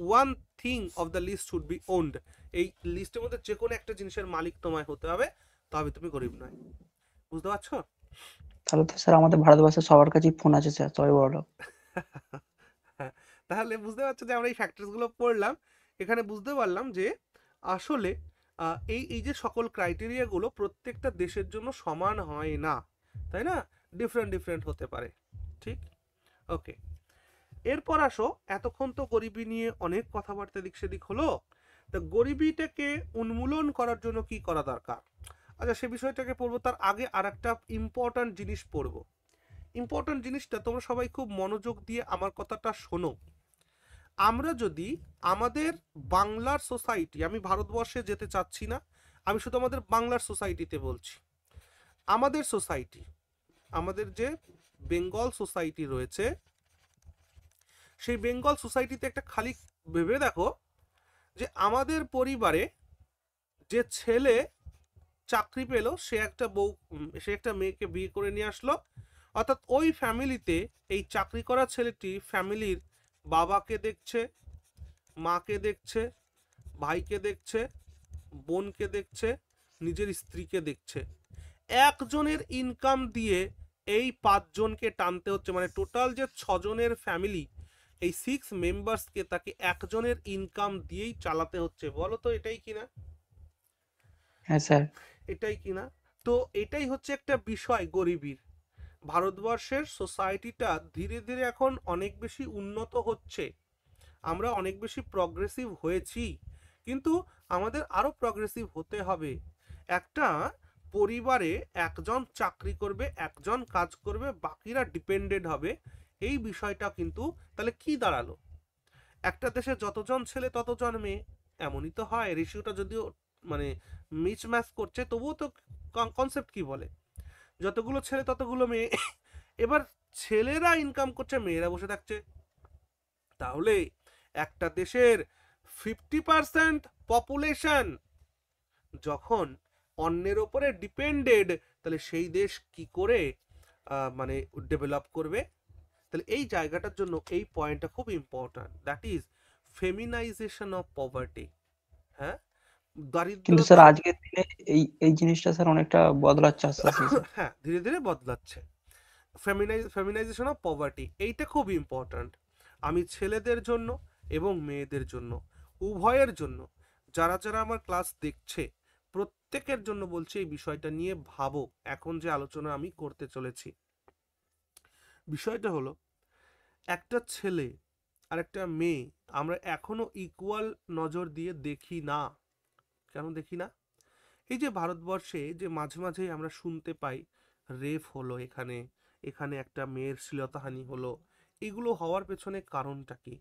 one thing of the list should be owned. এই লিস্টের মধ্যে যে কোনো একটা জিনিসের মালিক তোমায় হতে হবে, তবে তুমি গরিব নয়। বুঝতে পারছো? তাহলে তো স্যার আমাদের ভারতবর্ষের সবার কাছেই ফোন আছে স্যার, সবাই বড়। তাহলে বুঝতে পারছো যে আমরা এই ফ্যাক্টরসগুলো পড়লাম, এখানে বুঝতে পারলাম যে আসলে এই যে সকল ক্রাইটেরিয়াগুলো প্রত্যেকটা দেশের জন্য সমান হয় না, তাই না? ডিফারেন্ট হতে পারে। ঠিক, ওকে। এরপর আসো, এতক্ষণ তো গরিবি নিয়ে অনেক কথাবার্তা দিক সেদিক হলো, তা গরিবিটাকে উন্মূলন করার জন্য কি করা দরকার? আচ্ছা, সে বিষয়টাকে পড়বো, তার আগে আর একটা ইম্পর্ট্যান্ট জিনিস পড়বো। ইম্পর্ট্যান্ট জিনিসটা তোমরা সবাই খুব মনোযোগ দিয়ে আমার কথাটা শোনো। আমরা যদি আমাদের বাংলার সোসাইটি, আমি ভারতবর্ষে যেতে চাচ্ছি না, আমি শুধু আমাদের বাংলার সোসাইটিতে বলছি, আমাদের সোসাইটি, আমাদের যে বেঙ্গল সোসাইটি রয়েছে, সেই বেঙ্গল সোসাইটিতে একটা খালি ভেবে দেখো যে আমাদের পরিবারে যে ছেলে চাকরি পেল, সে একটা মেয়েকে বিয়ে করে নিয়ে আসলো, অর্থাৎ ওই ফ্যামিলিতে এই চাকরি করা ছেলেটি ফ্যামিলির বাবাকে দেখছে, মাকে দেখছে, ভাইকে দেখছে, বোনকে দেখছে, নিজের স্ত্রীকে দেখছে। একজনের ইনকাম দিয়ে এই 5 জনকে টানতে হচ্ছে, মানে টোটাল যে 6 জনের ফ্যামিলি, এই 6 মেম্বার্সকে তাকে একজনের ইনকাম দিয়েই চালাতে হচ্ছে। বলো তো এটাই কিনা? হ্যাঁ স্যার। এটাই কিনা? তো এটাই হচ্ছে একটা বিষয় গরিবির। ভারতবর্ষের সোসাইটিটা ধীরে ধীরে এখন অনেক বেশি উন্নত হচ্ছে, আমরা অনেক বেশি প্রগ্রেসিভ হয়েছি, কিন্তু আমাদের আরো প্রগ্রেসিভ হতে হবে। একটা পরিবারে একজন চাকরি করবে, একজন কাজ করবে, বাকিরা ডিপেন্ডেন্ট হবে, এই বিষয়টা কিন্তু তাহলে কি দাঁড়ালো? একটা দেশে যতজন ছেলে ততজন মেয়ে, এমনই তো হয়। রেশিওটা যদিও মানে মিচম্যাচ করছে, তবুও তো কনসেপ্ট কি বলে, যতগুলো ছেলে ততগুলো মেয়ে। এবার ছেলেরা ইনকাম করছে, মেয়েরা বসে থাকছে, তাহলে একটা দেশের 50% পপুলেশন যখন অন্যের ওপরে ডিপেন্ডেড, তাহলে সেই দেশ কি করে মানে ডেভেলপ করবে? তাহলে এই জায়গাটার জন্য এই পয়েন্টটা খুব important, that is feminisation of poverty. হ্যাঁ, কিন্তু স্যার দারিদ্রতা আজকের দিনে এই জিনিসটা স্যার অনেকটা বদলাচ্ছে আস্তে আস্তে স্যার। হ্যাঁ, ধীরে ধীরে বদলাচ্ছে। ফেমিনাইজেশন অফ পভার্টি এইটা খুব ইম্পর্ট্যান্ট। আমি ছেলেদের জন্য এবং মেয়েদের জন্য, উভয়ের জন্য, যারা যারা আমার ক্লাস দেখছে প্রত্যেকের জন্য বলছি এই বিষয়টা নিয়ে ভাবো। এখন যে আলোচনা আমি করতে চলেছি, বিষয়টা হলো একটা ছেলে আর একটা মেয়ে আমরা এখনো ইকুয়াল নজর দিয়ে দেখি না। কেন দেখি না? এই যে ভারতবর্ষে যে মাঝে মাঝেই আমরা শুনতে পাই রেপ হলো, এখানে এখানে একটা মেয়ের শ্লীলতাহানি হলো, এগুলো হওয়ার পেছনে কারণটা কি?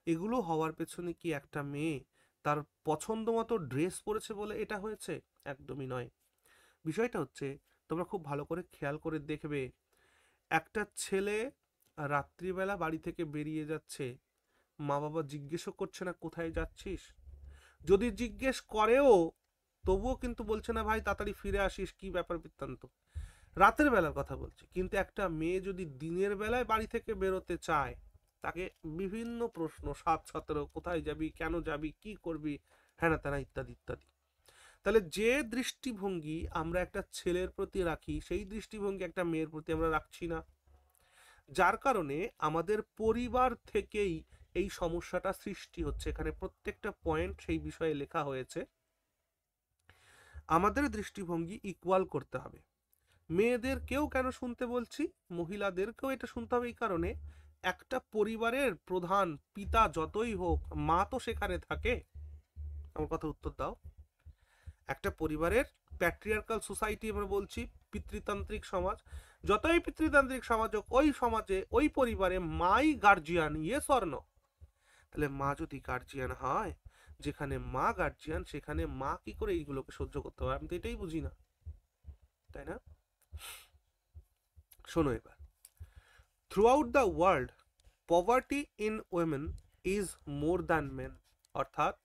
এগুলো হওয়ার পেছনে কি একটা মেয়ে তার পছন্দ মতো ড্রেস পরেছে বলে এটা হয়েছে? একদমই নয়। বিষয়টা হচ্ছে, তোমরা খুব ভালো করে খেয়াল করে দেখবে, একটা ছেলে রাত্রিবেলা বাড়ি থেকে বেরিয়ে যাচ্ছে, মা বাবা জিজ্ঞেসও করছে না কোথায় যাচ্ছিস। যদি জিজ্ঞেস করেও তবুও কিন্তু বলছে না ভাই তাড়াতাড়ি ফিরে আসিস, কি ব্যাপার বৃত্তান্ত। রাতের বেলার কথা বলছি। কিন্তু একটা মেয়ে যদি দিনের বেলায় বাড়ি থেকে বেরোতে চায়, তাকে বিভিন্ন প্রশ্ন, 7-17 কোথায় যাবি, কেন যাবি, কি করবি, হ্যানা ত্যানা ইত্যাদি ইত্যাদি। তাহলে যে দৃষ্টিভঙ্গি আমরা একটা ছেলের প্রতি রাখি, সেই দৃষ্টিভঙ্গি একটা মেয়ের প্রতি আমরা রাখছি না। যার কারণে আমাদের পরিবার থেকেই এই সমস্যাটা সৃষ্টি হচ্ছে। এখানে প্রত্যেকটা পয়েন্ট সেই বিষয়ে লেখা হয়েছে। আমাদের দৃষ্টিভঙ্গি ইকুয়াল করতে হবে। মেয়েদেরকেও কেন শুনতে বলছি, মহিলাদেরকেও এটা শুনতে হবে এই কারণে, একটা পরিবারের প্রধান পিতা যতই হোক, মা তো সেখানে থাকে। আমার কথা উত্তর দাও। একটা পরিবারের প্যাট্রিয়ার্কাল সোসাইটি আমরা বলছি, পিতৃতান্ত্রিক সমাজ, যতই পিতৃতান্ত্রিক সমাজ হোক, ওই সমাজে ওই পরিবারে মাই গার্জিয়ান, ইয়েস অর নো? তাহলে মা যদি গার্জিয়ান হয়, যেখানে মা গার্জিয়ান, সেখানে মা কি করে এইগুলোকে সহ্য করতে পারে? আমি তো এটাই বুঝি না, তাই না? শোনো এবার, throughout the world poverty in women is more than men. অর্থাৎ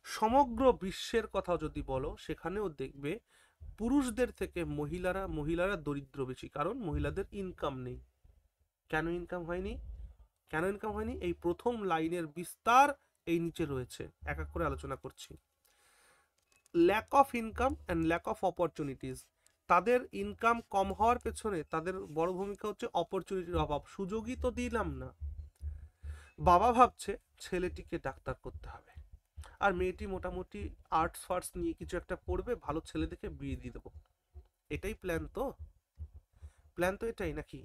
সমগ্র বিশ্বের কথা যদি বলো, সেখানেও দেখবে পুরুষদের থেকে মহিলারা দরিদ্র বেশি। কারণ মহিলাদের ইনকাম নেই। কেন ইনকাম হয়নি? কেন ইনকাম হয়নি? এই প্রথম লাইনের বিস্তার এই নিচে রয়েছে, এক এক করে আলোচনা করছি। Lack of income and lack of opportunities. তাদের ইনকাম কম হওয়ার পেছনে তাদের বড় ভূমিকা হচ্ছে অপরচুনিটির অভাব। সুযোগই তো দিলাম না। বাবা ভাবছে ছেলেটিকে ডাক্তার করতে হবে, আর মেয়েটি মোটামুটি আর্টস ফার্টস নিয়ে কিছু একটা পড়বে, ভালো ছেলে দেখে বিয়ে দিয়ে দেবো। এটাই প্ল্যান তো? প্ল্যান তো এটাই নাকি?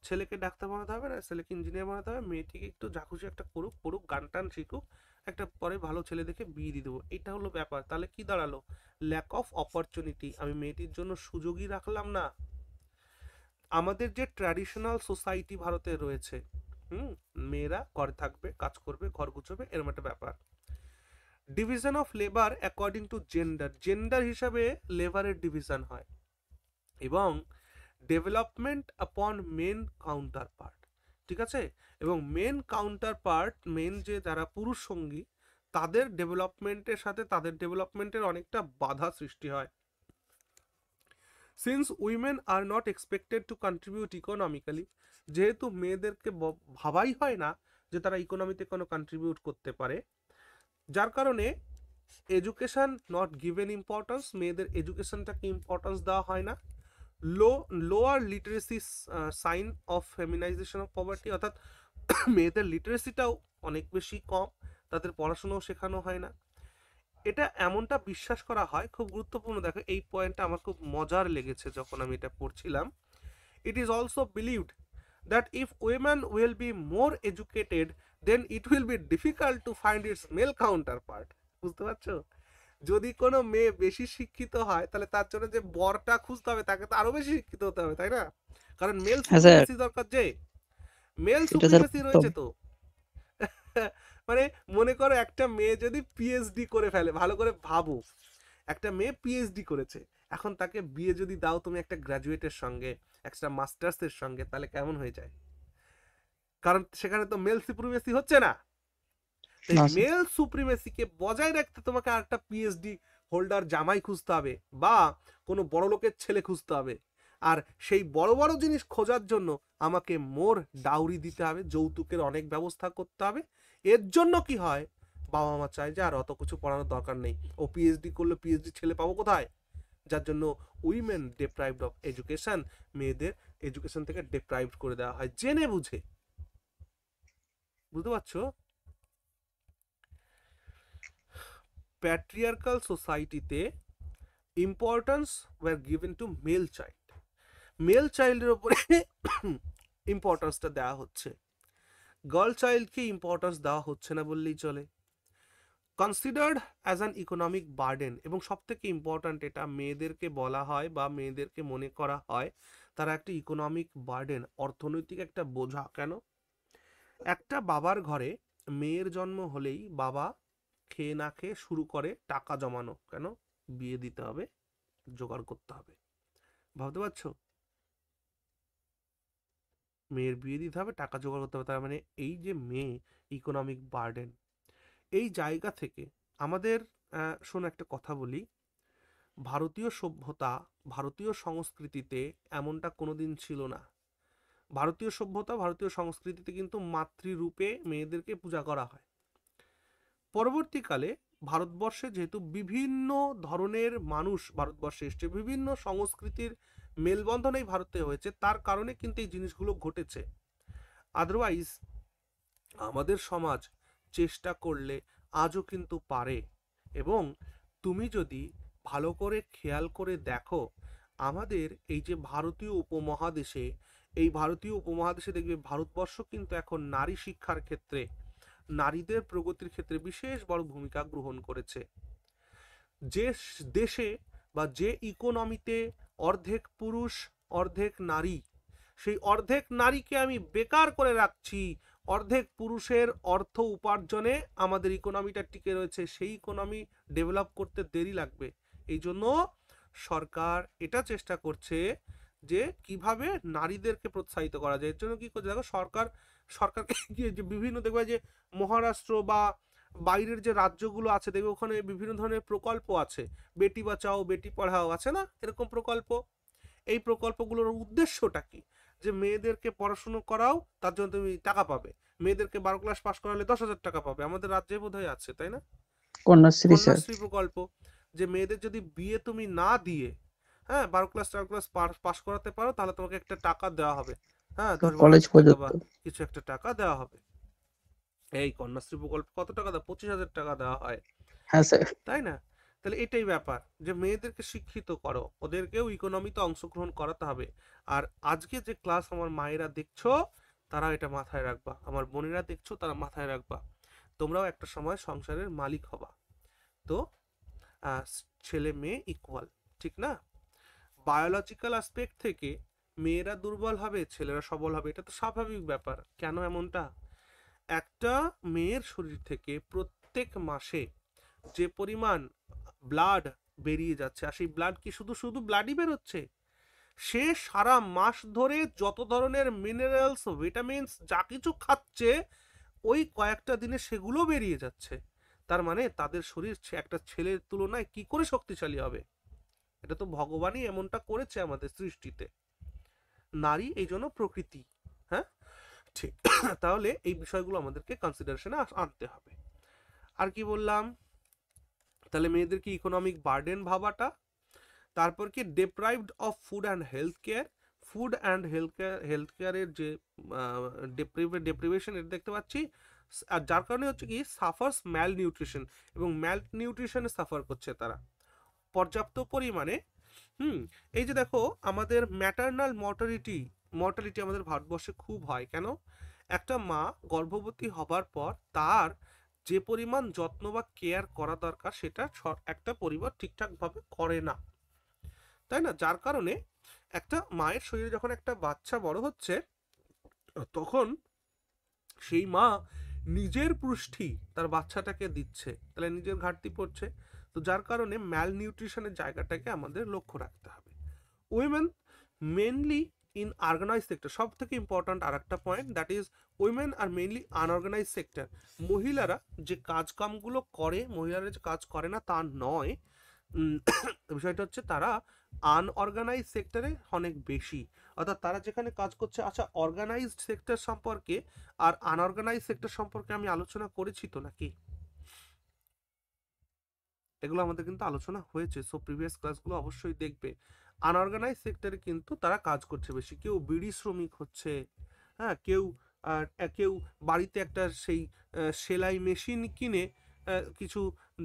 ছেলেকে ডাক্তার বানাতে হবে না, ছেলেকে ইঞ্জিনিয়ার বানাতে হবে, মেয়েটিকে একটু যা খুশি একটা করুক, গান টান শিখুক, একটা পরে ভালো ছেলে দেখে বিয়ে দিয়ে দেবো। এটা হলো ব্যাপার। তাহলে কি দাঁড়ালো? Lack of opportunity. আমি মেয়েটির জন্য সুযোগই রাখলাম না। আমাদের যে ট্র্যাডিশনাল সোসাইটি ভারতে রয়েছে, মেয়েরা ঘরে থাকবে, কাজ করবে, ঘর গুছাবে, এরকম একটা ব্যাপার। Division of labour according to gender হিসাবে লেবারের ডিভিশন হয়, এবং ডেভেলপমেন্ট আপন মেন কাউন্টার পার্ট। ঠিক আছে? এবং মেন কাউন্টার পার্ট, মেন যে যারা পুরুষ সঙ্গী, তাদের ডেভেলপমেন্টের সাথে তাদের ডেভেলপমেন্টের অনেকটা বাধা সৃষ্টি হয়। Since women are not expected to contribute economically, যেহেতু মেয়েদেরকে ভাবাই হয় না যে তারা ইকোনমিতে কোনো কন্ট্রিবিউট করতে পারে, যার কারণে এডুকেশন নট গিভেন ইম্পর্টেন্স। মেয়েদের এডুকেশনটাকে ইম্পর্টেন্স দেওয়া হয় না। Lower literacy sign of feminisation of poverty. অর্থাৎ মেয়েদের লিটারেসিটাও অনেক বেশি কম, তাদের পড়াশোনাও শেখানো হয় না। এটা এমনটা বিশ্বাস করা হয়, খুব গুরুত্বপূর্ণ। দেখো এই পয়েন্টটা আমার খুব মজার লেগেছে যখন আমি এটা পড়ছিলাম। It is also believed that if women will be more educated, then it will be difficult to find its male counterpart. বুঝতে পারছো? যদি কোনো মেয়ে বেশি শিক্ষিত হয়, তাহলে তার জন্য যে বরটা খুঁজতে হবে, তাকে তো আরো বেশি শিক্ষিত হতে হবে, তাই না? কারণ মেল সুপ্রিমেসি দরকার, যে মেল সুপ্রিমেসি রয়েছে তো। মানে মনে করো একটা মেয়ে যদি পিএইচডি করে ফেলে, ভালো করে ভাবো, একটা মেয়ে পিএইচডি করেছে, এখন তাকে বিয়ে যদি দাও তুমি একটা গ্র্যাজুয়েটের সঙ্গে, একটা মাস্টার্সের সঙ্গে, তাহলে কেমন হয়ে যায়? কারণ সেখানে তো মেল সুপ্রিমেসি হচ্ছে না। মেল সুপ্রিমেসিকে বজায় রাখতে তোমাকে আরেকটা পিএইচডি হোল্ডার জামাই খুঁজতে হবে বা কোনো বড় লোকের ছেলে খুঁজতে হবে, আর সেই বড় বড় জিনিস খোঁজার জন্য আমাকে মোর ডাউরি দিতে হবে, যৌতুকের অনেক ব্যবস্থা করতে হবে। এর জন্য কি হয়, বাবা মা চায় যে আর অত কিছু পড়ানোর দরকার নেই, ও পিএইচডি করলে পিএইচডি ছেলে পাবো কোথায়, যার জন্য উইমেন ডিপ্রাইভড অফ এডুকেশন, মেয়েদের এডুকেশন থেকে ডিপ্রাইভড করে দেওয়া হয় জেনে বুঝে। বুঝতে পারছো? প্যাট্রিয়ার্কাল সোসাইটিতে importance were given to male child, male চাইল্ডের উপরে ইম্পর্টেন্সটা দেওয়া হচ্ছে, গার্ল চাইল্ডকে ইম্পর্টেন্স দেওয়া হচ্ছে না বললেই চলে। Considered as an economic burden, এবং সব থেকে ইম্পর্ট্যান্ট এটা মেয়েদেরকে বলা হয় বা মেয়েদেরকে মনে করা হয় তারা একটা ইকোনমিক বার্ডেন, অর্থনৈতিক একটা বোঝা। কেন? একটা বাবার ঘরে মেয়ের জন্ম হলেই বাবা খেয়ে না খেয়ে শুরু করে টাকা জমানো। কেন? বিয়ে দিতে হবে, জোগাড় করতে হবে। ভাবতে পারছো? মেয়ের বিয়ে দিতে হবে, টাকা জোগাড় করতে হবে। তার মানে এই যে মেয়ে ইকোনমিক বার্ডেন, এই জায়গা থেকে আমাদের শোনো একটা কথা বলি, ভারতীয় সভ্যতা, ভারতীয় সংস্কৃতিতে এমনটা কোনোদিন ছিল না। ভারতীয় সভ্যতা, ভারতীয় সংস্কৃতিতে কিন্তু মাতৃরূপে মেয়েদেরকে পূজা করা হয়। পরবর্তীকালে ভারতবর্ষে যেহেতু বিভিন্ন ধরনের মানুষ ভারতবর্ষে এসছে, বিভিন্ন সংস্কৃতির মেলবন্ধন এই ভারতে হয়েছে, তার কারণে কিন্তু এই জিনিসগুলো ঘটেছে। আদারওয়াইজ আমাদের সমাজ চেষ্টা করলে আজও কিন্তু পারে। এবং তুমি যদি ভালো করে খেয়াল করে দেখো, আমাদের এই যে ভারতীয় উপমহাদেশে, এই ভারতীয় উপমহাদেশে দেখবে ভারতবর্ষ কিন্তু এখন নারী শিক্ষার ক্ষেত্রে, নারীদের প্রগতির ক্ষেত্রে বিশেষ বড় ভূমিকা গ্রহণ করেছে। যে দেশে বা যে ইকোনমিতে অর্ধেক পুরুষ অর্ধেক নারী, সেই অর্ধেক নারীকে আমি বেকার করে রাখছি, অর্ধেক পুরুষের অর্থ উপার্জনে আমাদের ইকোনমিটা টিকে রয়েছে, সেই ইকোনমি ডেভেলপ করতে দেরি লাগবে। এই জন্য সরকার এটা চেষ্টা করছে যে কিভাবে নারীদেরকে প্রোৎসাহিত করা যায়। এর জন্য কি করছে দেখো, সরকারকে যে বিভিন্ন দেখবে যে মহারাষ্ট্র বা বাইরের যে রাজ্যগুলো আছে দেখবে ওখানে বিভিন্ন ধরনের প্রকল্প আছে, বেটি বাঁচাও বেটি পড়াও আছে না, এরকম প্রকল্প। এই প্রকল্পগুলোর উদ্দেশ্যটা কি? যে মেয়েদেরকে পড়াশুনো করাও, তার জন্য তুমি টাকা পাবে, মেয়েদেরকে 12 ক্লাস পাস করালে 10,000 টাকা পাবে। আমাদের রাজ্যে বোধহয় আছে, তাই না, কন্যাশ্রী স্যার। কন্যাশ্রী প্রকল্প, যে মেয়েদের যদি বিয়ে তুমি না দিয়ে 12 ক্লাস 4 ক্লাস পাস করাতে পারো তাহলে তোমাকে একটা টাকা দেওয়া হবে, 10-12 কলেজ টাকা পর্যন্ত। বা কিছু একটা টাকা দেওয়া হবে। এই কন্যাশ্রী প্রকল্প কত টাকা দেয়? 25,000 টাকা দেওয়া হয়, হ্যাঁ স্যার। তাই না? তাহলে এটাই ব্যাপার, যে মেয়েদেরকে শিক্ষিত করো, ওদেরকেও ইকোনমিতে অংশগ্রহণ করাতে হবে। আর আজকে যে ক্লাস আমার মায়েরা দেখছো তারা এটা মাথায় রাখবা, আমার বোনেরা দেখছো তারা মাথায় রাখবা, তোমরাও একটা সময় সংসারের মালিক হবা। তো ছেলে মেয়ে ইকুয়াল, ঠিক না? বায়োলজিক্যাল অ্যাসপেক্ট থেকে মেয়েরা দুর্বল হবে, ছেলেরা সবল হবে, এটা তো স্বাভাবিক ব্যাপার। কেন এমনটা? একটা মেয়ের শরীর থেকে প্রত্যেক মাসে যে পরিমাণ ব্লাড বেরিয়ে যাচ্ছে, আর সেই ব্লাড কি শুধু শুধু ব্লাডই বেরোচ্ছে, সে সারা মাস ধরে যত ধরনের মিনারেলস, ভিটামিনস যা কিছু খাচ্ছে, ওই কয়েকটা দিনে সেগুলো বেরিয়ে যাচ্ছে। তার মানে তাদের শরীর একটা ছেলের তুলনায় কি করে শক্তিশালী হবে? এটা তো ভগবানই এমনটা করেছে আমাদের সৃষ্টিতে। নারী এই জন্য প্রকৃতি। হ্যাঁ, ঠিক। তাহলে এই বিষয়গুলো আমাদেরকে কনসিডারেশনে আনতে হবে। আর কি বললাম? তাহলে মেয়েদেরকে ইকোনমিক বার্ডেন ভাবাটা, তারপর কি deprived of food and health care, food and health কেয়ারের যে ডেপ্রিভেশন, এটা দেখতে পাচ্ছি। আর যার কারণে হচ্ছে কি সাফার্স ম্যাল নিউট্রিশন, এবং ম্যাল নিউট্রিশনে সাফার করছে তারা পর্যাপ্ত পরিমাণে। এই যে দেখো আমাদের ম্যাটারনাল মর্টালিটি আমাদের ভারতবর্ষে খুব হয়। কেন? একটা মা গর্ভবতী হবার পর তার যে পরিমাণ যত্ন বা কেয়ার করা দরকার সেটা একটা পরিবার ঠিকঠাকভাবে করে না, তাই না? যার কারণে একটা মায়ের শরীরে যখন একটা বাচ্চা বড় হচ্ছে, তখন সেই মা নিজের পুষ্টি তার বাচ্চাটাকে দিচ্ছে, তাহলে নিজের ঘাটতি পড়ছে। তো যার কারণে ম্যাল নিউট্রিশনের জায়গাটাকে আমাদের লক্ষ্য রাখতে হবে। Women mainly in organise sector, সব থেকে ইম্পর্ট্যান্ট আর একটা point, that is women are mainly unorganise sector. মহিলারা যে কাজকামগুলো করে, মহিলারা যে কাজ করে না তা নয়, বিষয়টা হচ্ছে তারা আনঅর্গানাইজ সেক্টরে অনেক বেশি, অর্থাৎ তারা যেখানে কাজ করছে। আচ্ছা, অর্গানাইজড সেক্টর সম্পর্কে আর আনঅর্গানাইজ সেক্টর সম্পর্কে আমি আলোচনা করেছি তো নাকি? এগুলো আমাদের কিন্তু আলোচনা হয়েছে, সো প্রিভিয়াস ক্লাসগুলো অবশ্যই দেখবে। আনঅর্গানাইজ সেক্টরে কিন্তু তারা কাজ করছে বেশি, কেউ বিড়ি শ্রমিক হচ্ছে, হ্যাঁ, কেউ বাড়িতে একটা সেই সেলাই মেশিন কিনে কিছু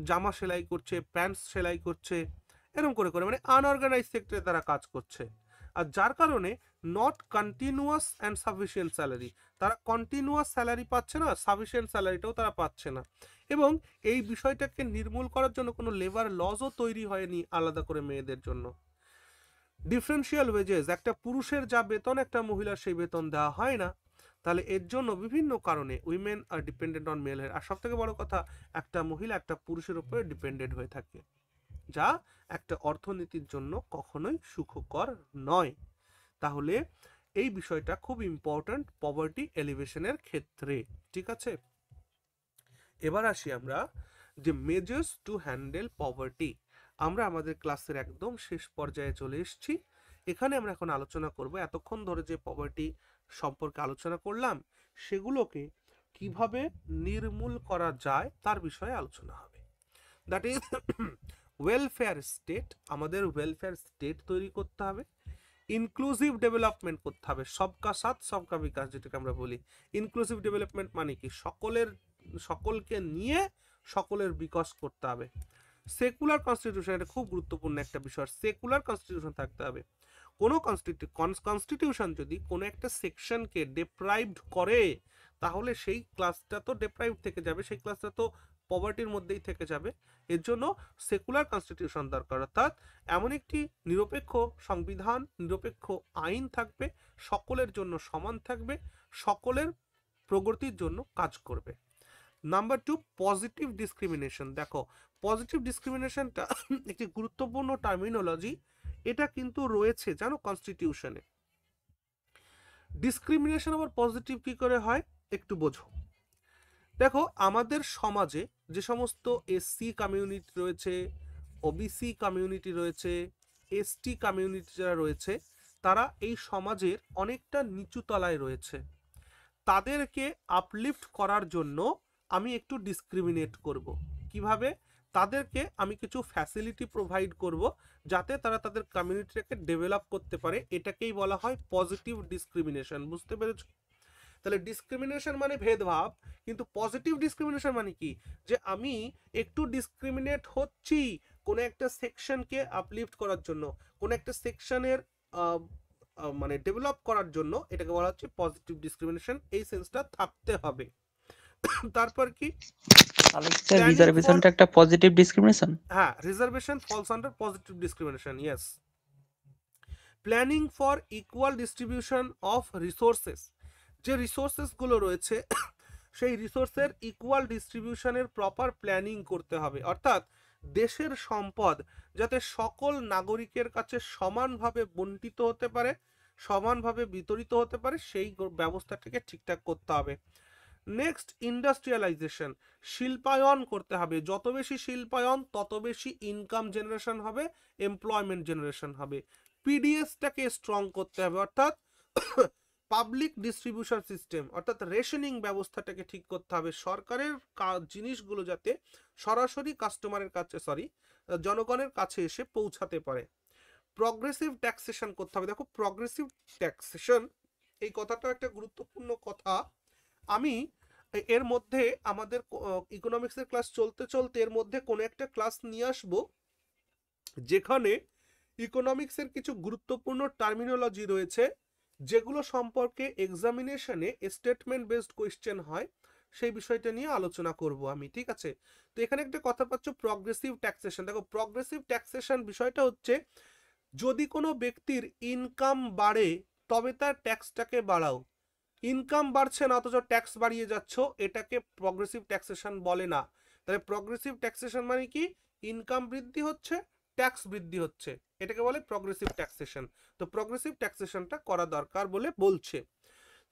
জামা সেলাই করছে, প্যান্টস সেলাই করছে, এরকম করে করে মানে আনঅর্গানাইজ সেক্টরে তারা কাজ করছে। আর যার কারণে not continuous and sufficient salary, তারা কন্টিনিউয়াস স্যালারি পাচ্ছে না, সাফিসিয়েন্ট স্যালারিটাও তারা পাচ্ছে না। এবং এই বিষয়টাকে নির্মূল করার জন্য কোনো লেবার লজও তৈরি হয়নি আলাদা করে মেয়েদের জন্য। ডিফারেন্সিয়াল ওয়েজেস, একটা পুরুষের যা বেতন একটা মহিলার সেই বেতন দেওয়া হয় না। তাহলে এর জন্য বিভিন্ন কারণে women are dependent on male head. আর সব থেকে বড় কথা, একটা মহিলা একটা পুরুষের উপরে ডিপেন্ডেন্ট হয়ে থাকে, যা একটা অর্থনীতির জন্য কখনোই সুখকর নয়। তাহলে এই বিষয়টা খুব ইম্পর্ট্যান্ট পভার্টি এলিভেশনের ক্ষেত্রে, ঠিক আছে? এবার আসি আমরা যে মেজার্স টু হ্যান্ডেল পভার্টি। আমরা আমাদের ক্লাসের একদম শেষ পর্যায়ে চলে এসেছি। এখানে আমরা এখন আলোচনা করব, এতক্ষণ ধরে যে পভার্টি সম্পর্কে আলোচনা করলাম সেগুলোকে কিভাবে নির্মূল করা যায় তার বিষয়ে আলোচনা হবে। That is welfare state. আমাদের ওয়েলফেয়ার স্টেট তৈরি করতে হবে, ইনক্লুসিভ ডেভেলপমেন্ট করতে হবে, সবকা সাথ সবকা বিকাশ যেটাকে আমরা বলি। ইনক্লুসিভ ডেভেলপমেন্ট মানে কি? সকলকে নিয়ে সকলের বিকাশ করতে হবে। সেকুলার কনস্টিটিউশন, এটা খুব গুরুত্বপূর্ণ একটা বিষয়। সেকুলার কনস্টিটিউশন থাকতে হবে। কোনো কনস্টিটিউশন যদি কোনো একটা সেকশনকে ডেপ্রাইভড করে তাহলে সেই ক্লাসটা তো ডেপ্রাইভড থেকে যাবে, সেই ক্লাসটা তো পভার্টির মধ্যেই থেকে যাবে। এর জন্য সেকুলার কনস্টিটিউশন দরকার, অর্থাৎ এমন একটি নিরপেক্ষ সংবিধান, নিরপেক্ষ আইন থাকবে, সকলের জন্য সমান থাকবে, সকলের প্রগতির জন্য কাজ করবে। Number 2, positive discrimination. দেখো, পজিটিভ ডিসক্রিমিনেশনটা একটি গুরুত্বপূর্ণ টার্মিনোলজি, এটা কিন্তু রয়েছে জানো কনস্টিটিউশনে। ডিসক্রিমিনেশন আবার পজিটিভ কি করে হয় একটু বোঝো। দেখো, আমাদের সমাজে যে সমস্ত এসসি কমিউনিটি রয়েছে, ওবিসি কমিউনিটি রয়েছে, এসটি কমিউনিটি যারা রয়েছে, তারা এই সমাজের অনেকটা নিচু তলায় রয়েছে। তাদেরকে আপলিফট করার জন্য আমি একটু ডিসক্রিমিনেট করব। কিভাবে? তাদেরকে আমি কিছু ফ্যাসিলিটি প্রোভাইড করব যাতে তারা তাদের কমিউনিটিটাকে ডেভেলপ করতে পারে। এটাকেই বলা হয় পজিটিভ ডিসক্রিমিনেশন। বুঝতে পেরেছো? তাহলে ডিসক্রিমিনেশন মানে ভেদভাব, কিন্তু পজিটিভ ডিসক্রিমিনেশন মানে কি? যে আমি একটু ডিসক্রিমিনেট হচ্ছি কোনো একটা সেকশনকে আপলিফট করার জন্য, কোনো একটা সেকশনের মানে ডেভেলপ করার জন্য, এটাকে বলা হচ্ছে পজিটিভ ডিসক্রিমিনেশন। এই সেন্সটা থাকতে হবে। তারপর কি? স্যার রিজার্ভেশনটা একটা পজিটিভ ডিসক্রিমিনেশন? হ্যাঁ, reservation false under positive discrimination, yes. Planning for equal distribution of resources, যে রিসোর্সেস গুলো রয়েছে সেই রিসোর্সের ইকুয়াল ডিস্ট্রিবিউশনের প্রপার প্ল্যানিং করতে হবে, অর্থাৎ দেশের সম্পদ যাতে সকল নাগরিকের কাছে সমানভাবে বন্টিত হতে পারে, সমানভাবে বিতরিত হতে পারে, সেই ব্যবস্থাটাকে ঠিকঠাক করতে হবে। নেক্সট, ইন্ডাস্ট্রিয়ালাইজেশন, শিল্পায়ন করতে হবে। যত বেশি শিল্পায়ন তত বেশি ইনকাম জেনারেশন হবে, এমপ্লয়মেন্ট জেনারেশন হবে। পিডিএসটাকে স্ট্রং করতে হবে, অর্থাৎ পাবলিক ডিস্ট্রিবিউশন সিস্টেম, অর্থাৎ রেশনিং ব্যবস্থাটাকে ঠিক করতে হবে। সরকারের জিনিসগুলো যাতে সরাসরি কাস্টমারের কাছে জনগণের কাছে এসে পৌঁছাতে পারে। প্রগ্রেসিভ ট্যাক্সেশন করতে হবে। দেখো, প্রগ্রেসিভ ট্যাক্সেশন এই কথাটা একটা গুরুত্বপূর্ণ কথা। আমি এর মধ্যে আমাদের ইকোনমিক্সের ক্লাস চলতে চলতে এর মধ্যে কোনো একটা ক্লাস নিয়ে আসবো যেখানে ইকোনমিক্সের কিছু গুরুত্বপূর্ণ টার্মিনোলজি রয়েছে যেগুলো সম্পর্কে এক্সামিনেশনে স্টেটমেন্ট বেসড কোয়েশ্চেন হয়, সেই বিষয়টা নিয়ে আলোচনা করব আমি, ঠিক আছে? তো এখানে একটা কথা পাচ্ছ, প্রগ্রেসিভ ট্যাক্সেশন। দেখো, প্রগ্রেসিভ ট্যাক্সেশন বিষয়টা হচ্ছে যদি কোনো ব্যক্তির ইনকাম বাড়ে তবে তার ট্যাক্সটাকে বাড়াও। ইনকাম বাড়ছে না অথচ ট্যাক্স বাড়িয়ে যাচ্ছ, এটাকে প্রগ্রেসিভ ট্যাক্সেশন বলে না। তাহলে প্রগ্রেসিভ ট্যাক্সেশন মানে কি? ইনকাম বৃদ্ধি হচ্ছে, ট্যাক্স বৃদ্ধি হচ্ছে, এটাকে বলে প্রগ্রেসিভ ট্যাক্সেশন। তো প্রগ্রেসিভ ট্যাক্সেশনটা করা দরকার বলে বলছে।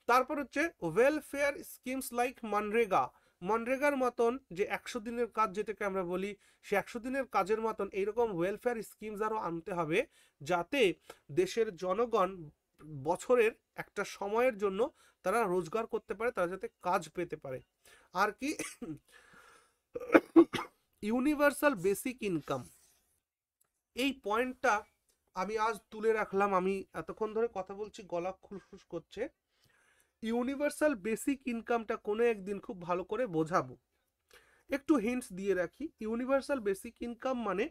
তারপর হচ্ছে ওয়েলফেয়ার স্কিমস লাইক মানরেগা, মনরেগার মতন যে 100 দিনের কাজ যেটাকে আমরা বলি, সে 100 দিনের কাজের মতন এইরকম ওয়েলফেয়ার স্কিমস আরও আনতে হবে, যাতে দেশের জনগণ বছরের একটা সময়ের জন্য তারা রোজগার করতে পারে, তারা যাতে কাজ পেতে পারে। আর কি ইউনিভার্সাল বেসিক ইনকাম, এই পয়েন্টটা আমি আজ তুলে রাখলাম। আমি এতক্ষণ ধরে কথা বলছি, গলা খুসখুস করছে। ইউনিভার্সাল বেসিক ইনকামটা কোনো একদিন খুব ভালো করে বোঝাবো। একটু হিন্টস দিয়ে রাখি, ইউনিভার্সাল বেসিক ইনকাম মানে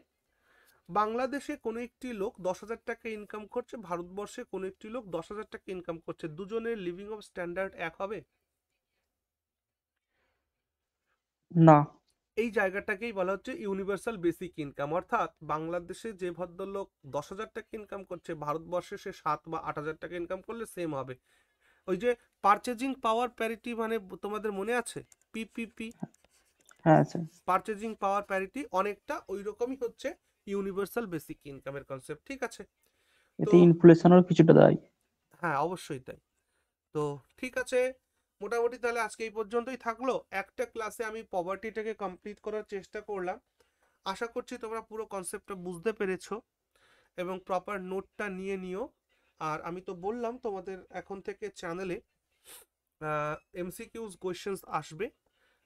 বাংলাদেশে কোনো একটি লোক 10,000 টাকা ইনকাম করছে, ভারতবর্ষে কোনো একটি লোক 10,000 টাকা ইনকাম করছে, দুজনের লিভিং অফ স্ট্যান্ডার্ড এক হবে? না। এই জায়গাটাকেই বলা হচ্ছে ইউনিভার্সাল বেসিক ইনকাম। অর্থাৎ বাংলাদেশে যে ভদ্রলোক 10,000 টাকা ইনকাম করছে, ভারতবর্ষে সে 7 বা 8,000 টাকা ইনকাম করলে সেম হবে। ওই যে পারচেজিং পাওয়ার প্যারিটি, মানে তোমাদের মনে আছে পিপিপি, হ্যাঁ স্যার। পারচেজিং পাওয়ার প্যারিটি, অনেকটা ওই রকমই হচ্ছে ইউনিভার্সাল বেসিক ইনকামের কনসেপ্ট। ঠিক আছে, এতে ইনফ্লেশনেরও কিছুটা দায়। হ্যাঁ অবশ্যই তাই। তো ঠিক আছে, মোটামুটি তাহলে আজকে এই পর্যন্তই থাকলো। একটা ক্লাসে আমি পভার্টিটাকে কমপ্লিট করার চেষ্টা করলাম। আশা করছি তোমরা পুরো কনসেপ্টটা বুঝতে পেরেছো এবং প্রপার নোটটা নিয়ে নিও। আর আমি তো বললাম তোমাদের এখন থেকে চ্যানেলে এমসিকিউজ কোয়েশ্চেন্স আসবে,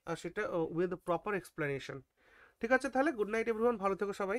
আর সেটা উইথ প্রপার এক্সপ্লেনেশন। ঠিক আছে, তাহলে গুড নাইট এভরিওয়ান, ভালো থেকো সবাই।